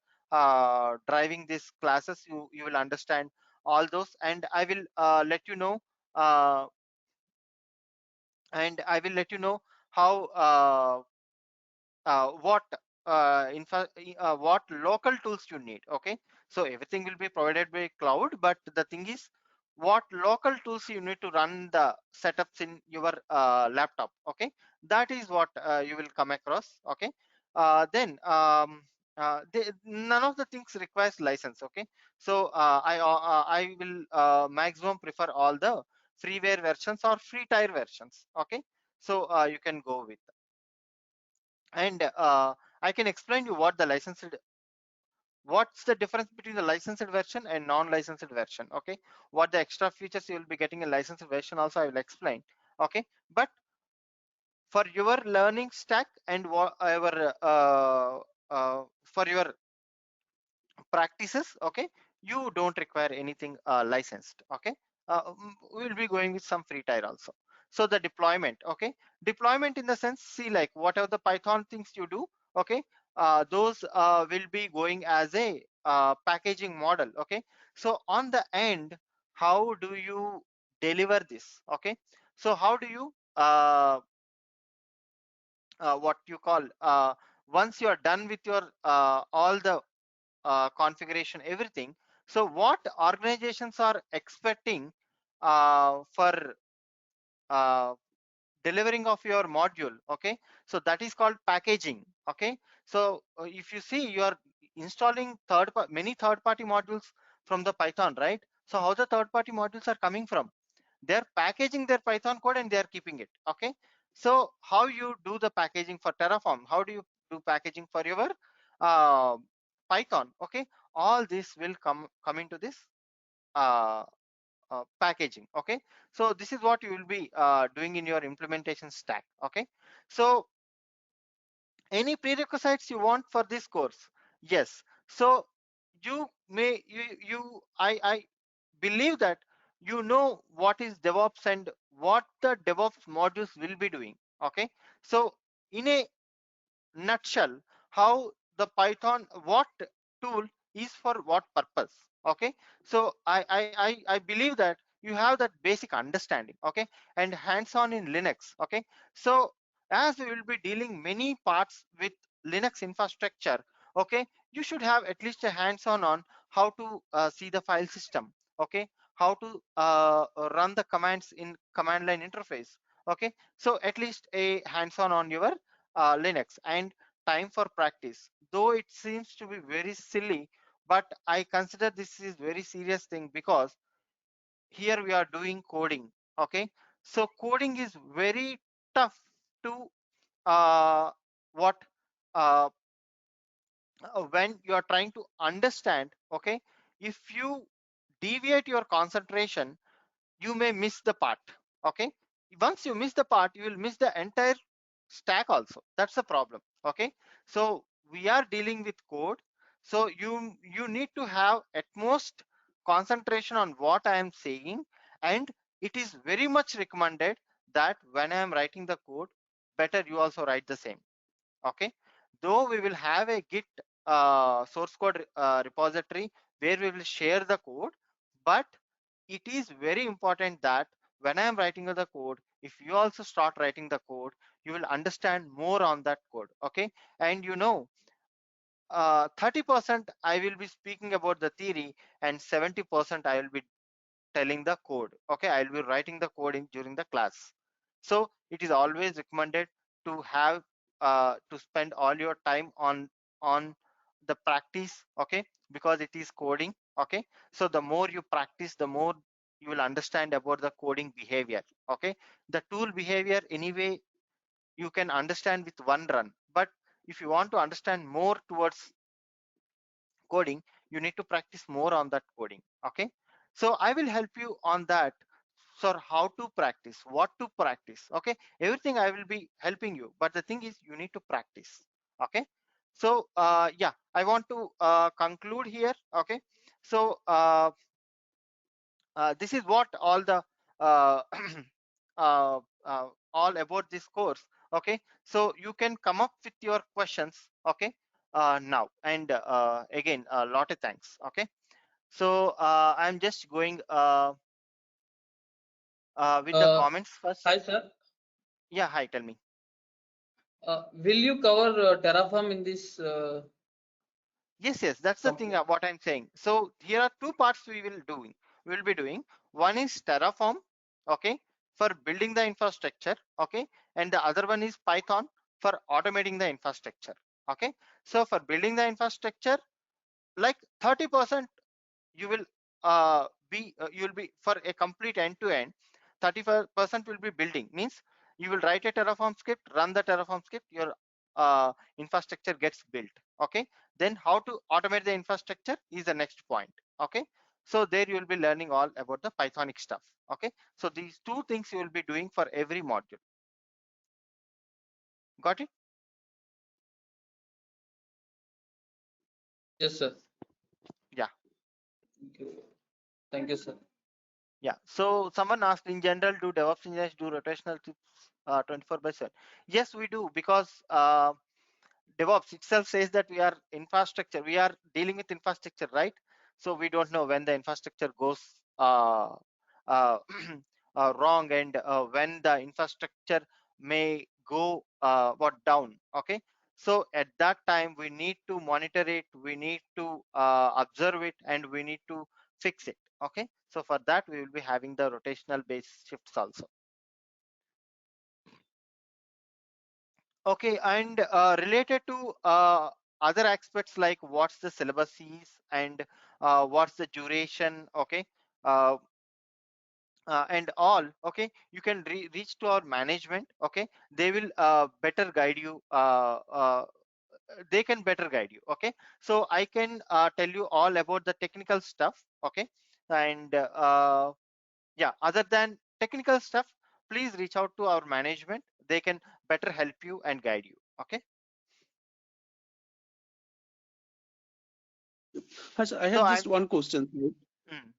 driving these classes. You will understand all those, and I will let you know uh, how what what local tools you need. Okay, so everything will be provided by cloud, but the thing is what local tools you need to run the setups in your laptop. Okay, that is what you will come across. Okay, then none of the things requires license. Okay, so I will maximum prefer all the freeware versions or free tier versions. Okay, so you can go with, and I can explain you what the licensed, what's the difference between the licensed version and non-licensed version. Okay, what the extra features you will be getting in licensed version also I will explain. Okay, but for your learning stack and whatever for your practices. Okay, you don't require anything licensed. Okay, we'll be going with some free tier also. So the deployment. Okay, deployment in the sense, see, like whatever the Python things you do. Okay, those will be going as a packaging model. Okay, so on the end, how do you deliver this? Okay, so how do you what you call once you are done with your all the configuration, everything. So what organizations are expecting for uh, delivering of your module. Okay, so that is called packaging. Okay, so if you see, you are installing many third party modules from the Python, right? So how the third party modules are coming from, they're packaging their Python code and they're keeping it. Okay, so how you do the packaging for Terraform, how do you do packaging for your uh, Python? Okay, all this will come into this uh, packaging. Okay, so this is what you will be doing in your implementation stack. Okay, so any prerequisites you want for this course? Yes, so you may I believe that you know what is DevOps and what the DevOps modules will be doing. Okay, so in a nutshell, how the Python, what tool is for what purpose. Okay, so I believe that you have that basic understanding. Okay, and hands-on in Linux. Okay, so as we will be dealing many parts with Linux infrastructure. Okay, you should have at least a hands-on on how to see the file system. Okay, how to run the commands in command line interface. Okay, so at least a hands-on on your Linux, and time for practice. Though it seems to be very silly, but I consider this is very serious thing, because here we are doing coding. Okay, So coding is very tough to uh, what uh, when you are trying to understand. Okay, if you deviate your concentration, you may miss the part. Okay, once you miss the part, you will miss the entire stack also. That's the problem. Okay, so we are dealing with code, so you need to have at most concentration on what I am saying. And it is very much recommended that when I am writing the code, better you also write the same. Okay, though we will have a git source code repository where we will share the code, but it is very important that when I am writing the code, if you also start writing the code, you will understand more on that code. Okay, and 30% I will be speaking about the theory, and 70% I will be telling the code. Okay, I'll be writing the code during the class. So it is always recommended to have to spend all your time on the practice. Okay, because it is coding. Okay, so the more you practice, the more you will understand about the coding behavior. Okay, the tool behavior anyway you can understand with one run, but if you want to understand more towards coding, you need to practice more on that coding. Okay, so I will help you on that. So how to practice, what to practice. Okay, everything I will be helping you, but the thing is you need to practice. Okay, so yeah, I want to conclude here. Okay, so this is what all the uh, uh, all about this course. Okay, so you can come up with your questions. Okay, now, and again a lot of thanks. Okay, so I'm just going with the Uh, comments first. Hi, sir. Yeah, hi, tell me. Will you cover Terraform in this Yes, that's the thing company? what I'm saying. So here are two parts we will be doing. One is Terraform, okay, for building the infrastructure. Okay, and the other one is Python for automating the infrastructure. Okay, so for building the infrastructure, like 30% you will you will be for a complete end to end. 35% will be building, means you will write a Terraform script, run the Terraform script, your infrastructure gets built. Okay, then how to automate the infrastructure is the next point. Okay, so there you will be learning all about the Pythonic stuff. Okay, so these two things you will be doing for every module. Got it? Yes, sir. Yeah. Thank you. Thank you, sir. Yeah, so someone asked, in general, do DevOps engineers do rotational shifts 24/7? Yes, we do, because DevOps itself says that we are infrastructure, we are dealing with infrastructure, right? So we don't know when the infrastructure goes uh, wrong, and when the infrastructure may go what down. Okay, so at that time we need to monitor it, we need to observe it, and we need to fix it. Okay, so for that we will be having the rotational based shifts also. Okay, and related to other aspects like what's the syllabus is, and what's the duration. Okay, uh, and all. Okay, you can reach to our management. Okay, they will better guide you. They can better guide you. Okay, so I can tell you all about the technical stuff. Okay, and yeah, other than technical stuff, please reach out to our management. They can better help you and guide you. Okay, I so have just I'm one question. Right? mm.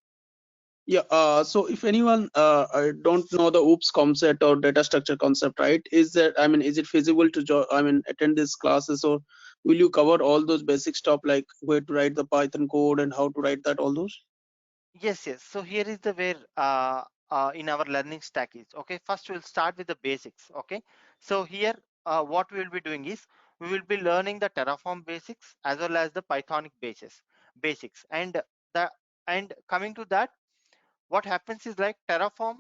Yeah. So if anyone don't know the OOPS concept or data structure concept, right? Is there? I mean, is it feasible to attend these classes, or will you cover all those basic stuff like where to write the Python code and how to write that, all those? Yes. So here is the where in our learning stack is. Okay, first we'll start with the basics. Okay, so here what we will be doing is we will be learning the Terraform basics as well as the Pythonic basics, and the and coming to that, what happens is like Terraform,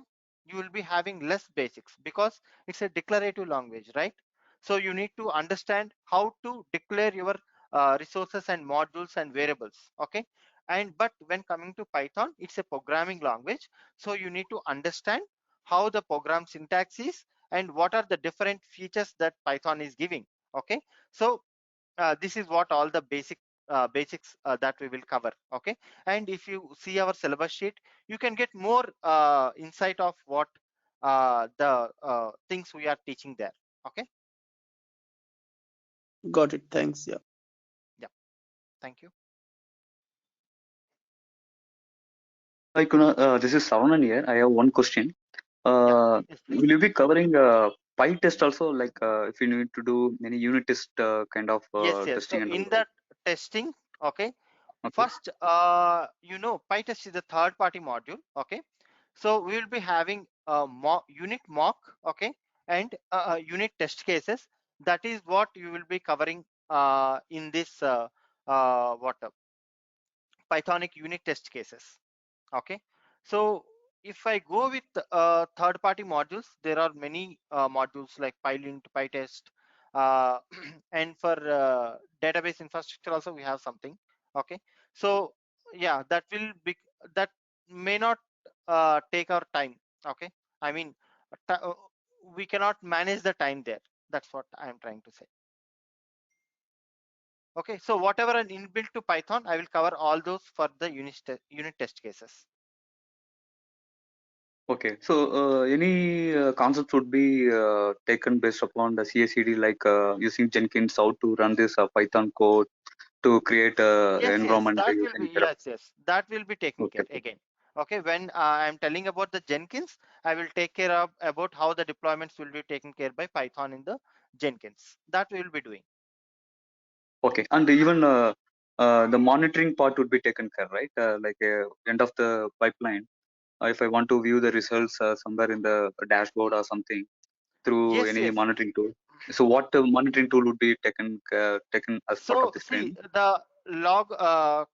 you will be having less basics because it's a declarative language, right? So you need to understand how to declare your resources and modules and variables. Okay, and but when coming to Python, it's a programming language, so you need to understand how the program syntax is, and what are the different features that Python is giving. Okay, so this is what all the basics that we will cover. Okay, and if you see our syllabus sheet, you can get more insight of what the things we are teaching there. Okay, Got it. Thanks. Yeah. yeah, thank you. This is Savanan here. I have one question. Yeah, yes, please. Will you be covering PyTest also, like if you need to do any unit test kind of Yes, yes. So testing and all, in right? that testing, okay, Okay. first, PyTest is a third-party module. Okay, so we will be having a unit mock, okay, and unit test cases. That is what you will be covering in this what Pythonic unit test cases. Okay, so if I go with third-party modules, there are many modules like PyLint, PyTest, uh, and for database infrastructure also we have something. Okay, so yeah, that may not take our time. Okay, I mean, we cannot manage the time there. That's what I am trying to say. Okay, so whatever are inbuilt to Python, I will cover all those for the unit test cases. Okay. So any concepts would be taken based upon the CI/CD, like using Jenkins, how to run this Python code to create Yes, yes, environment that will be, using yes, Terraform. yes, that will be taken Okay. care again. Okay, when I'm telling about the Jenkins, I will take care of about how the deployments will be taken care by Python in the Jenkins. That we will be doing. Okay. And even the monitoring part would be taken care, right? Like end of the pipeline. If I want to view the results somewhere in the dashboard or something through Yes, any yes. monitoring tool. So what monitoring tool would be taken as part of So this see, training? the log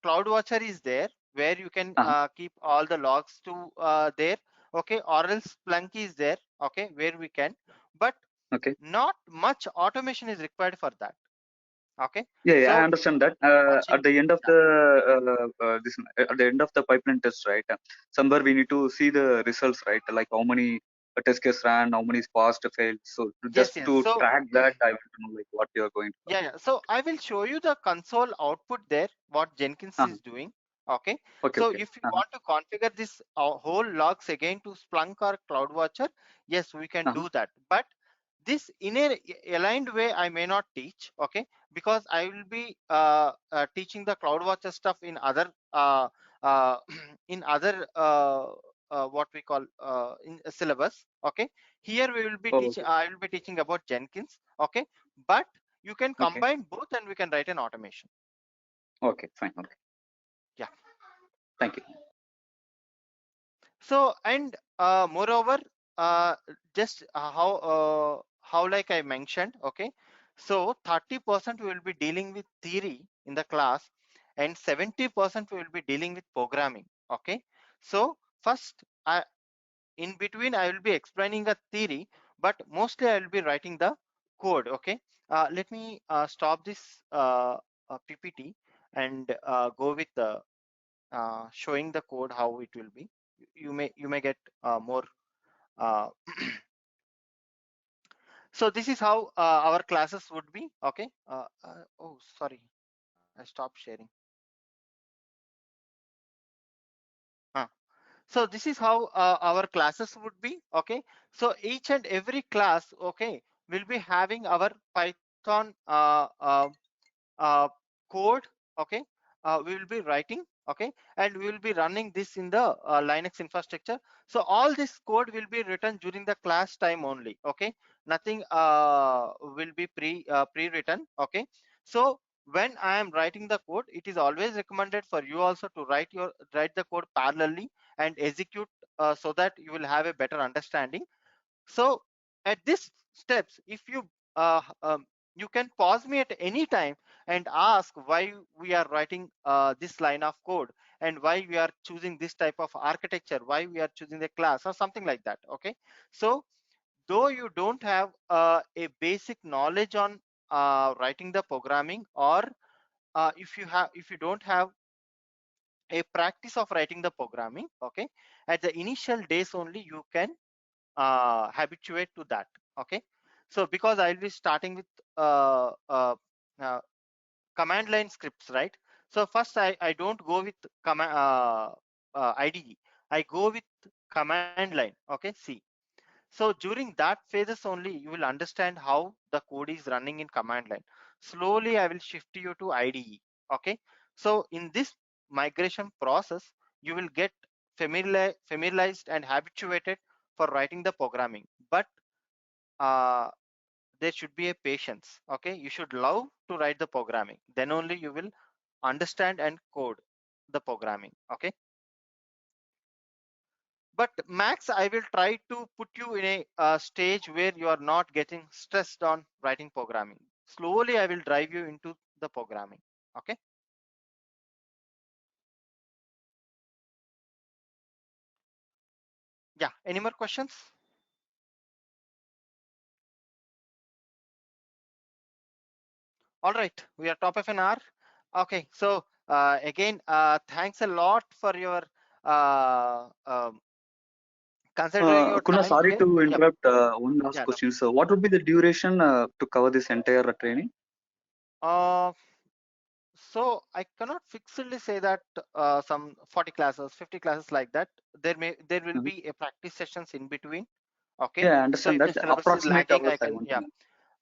CloudWatcher is there where you can Uh-huh. keep all the logs to there. Okay, or else Splunk is there. Okay, where we can, but Okay. not much automation is required for that. Okay, Yeah, yeah, I so understand that. watching, At the end of yeah. the at the end of the pipeline test, right? Somewhere we need to see the results, right? Like how many test case ran, how many passed, failed. So Yes, just yes. to So track that, I want to know like what you are going to yeah, yeah. So I will show you the console output there, what Jenkins cover. is doing. Okay. Okay, So okay. if you Uh-huh. want to configure this whole logs again to Splunk or CloudWatcher, yes, we can Uh-huh. do that. But this in a aligned way, I may not teach. Okay, because I will be teaching the CloudWatcher stuff in other uh, in other what we call in a syllabus. Okay. Here we will be Oh, teaching. okay. I will be teaching about Jenkins. Okay, but you can Okay. combine both and we can write an automation. Okay, fine. Okay. Yeah. Thank you. So and moreover, uh, just how like I mentioned, okay. So 30% we will be dealing with theory in the class, and 70% we will be dealing with programming. Okay. So first, in between I will be explaining a theory, but mostly I will be writing the code. Okay. Let me stop this PPT and go with the showing the code how it will be. You may get more. Uh, so this is how our classes would be. Okay. Oh, sorry, I stopped sharing. Huh. So this is how our classes would be. Okay. So each and every class, okay, will be having our Python uh, code. Okay, we will be writing. Okay, and we will be running this in the Linux infrastructure. So all this code will be written during the class time only. Okay, nothing will be pre-written. Okay, so when I am writing the code, it is always recommended for you also to write the code parallelly and execute so that you will have a better understanding. So at this steps, if you you can pause me at any time and ask why we are writing this line of code and why we are choosing this type of architecture, why we are choosing the class or something like that. Okay, so though you don't have a basic knowledge on writing the programming, or if you don't have a practice of writing the programming, okay, at the initial days only you can habituate to that. Okay, so because I'll be starting with command line scripts, right? So first I don't go with IDE, I go with command line. Okay, C. So during that phases only you will understand how the code is running in command line. Slowly I will shift you to IDE. Okay, so in this migration process you will get familiarized and habituated for writing the programming, but uh, there should be a patience. Okay, you should love to write the programming, then only you will understand and code the programming. Okay, but max I will try to put you in a stage where you are not getting stressed on writing programming. Slowly I will drive you into the programming. Okay, yeah, any more questions? All right, we are top of an hour. Okay, so again thanks a lot for your considering your Kunal, time sorry here. to Yep. interrupt. One last Yeah, no. question. So, what would be the duration to cover this entire training? uh, so I cannot fixedly say that some 40 classes, 50 classes like that. There will Mhm. be a practice sessions in between. Okay, Yeah, I so understand if that. the syllabus is Approximate lagging, hours I I can, want to yeah. know.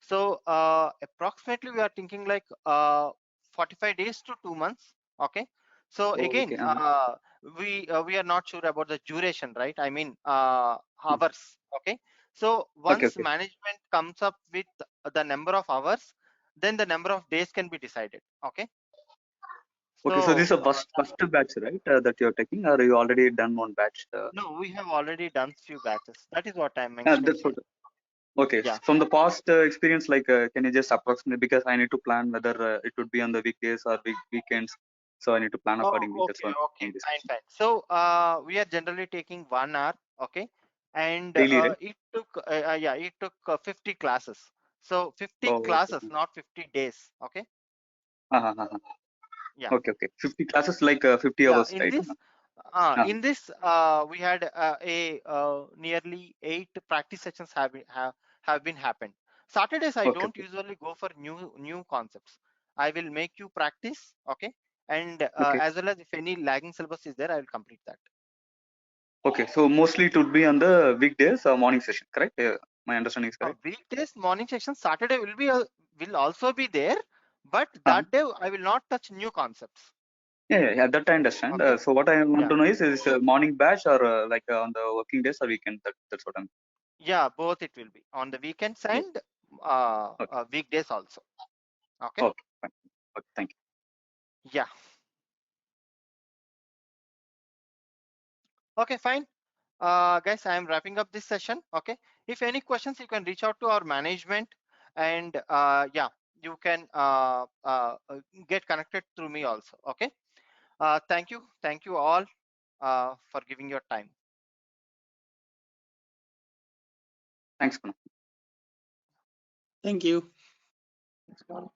So approximately we are thinking like 45 days to 2 months. Okay, so Oh, again okay. we are not sure about the duration, right? I mean Mhm. hours. Okay, so Okay, once okay. management comes up with the number of hours, then the number of days can be decided. Okay, Okay, so this is so a first batch, right? That you're taking, or you already done one batch? no, we have already done few batches. That is what I'm Yeah, mentioning that's here. what. Okay, Yeah. from the past experience, like, can you just approximate? Because I need to plan whether it would be on the weekdays or weekends, so I need to plan Oh, accordingly. That's okay, why I'm okay, asking this fine, question. fine. So we are generally taking 1 hour, okay, and Daily, right? it took 50 classes. So 50 Oh, okay. classes, not 50 days. Okay, Uh-huh. yeah, Okay, okay. 50 classes, like 50 yeah. hours, right? In this, we had nearly 8 practice sessions have been happened. Saturdays I Okay, don't okay, usually go for new concepts. I will make you practice, okay, and okay, as well as if any lagging syllabus is there, I will complete that. okay. So mostly it would be on the weekdays or morning session, correct? My understanding is correct. Weekdays morning session, Saturday will also be there, but Uh-huh. that day I will not touch new concepts. Yeah, that I understand. Okay. So what I want Yeah. to know is a morning batch or like on the working days or weekend? That's what I'm. Yeah, both it will be on the weekends Oh, and okay, weekdays also. Okay. okay, fine. Okay, thank you. Yeah. Okay, fine. Guys, I am wrapping up this session. Okay. If any questions, you can reach out to our management, and yeah, you can get connected through me also. Okay. Thank you all for giving your time. Thanks, Kunal. Thank you. It's gone.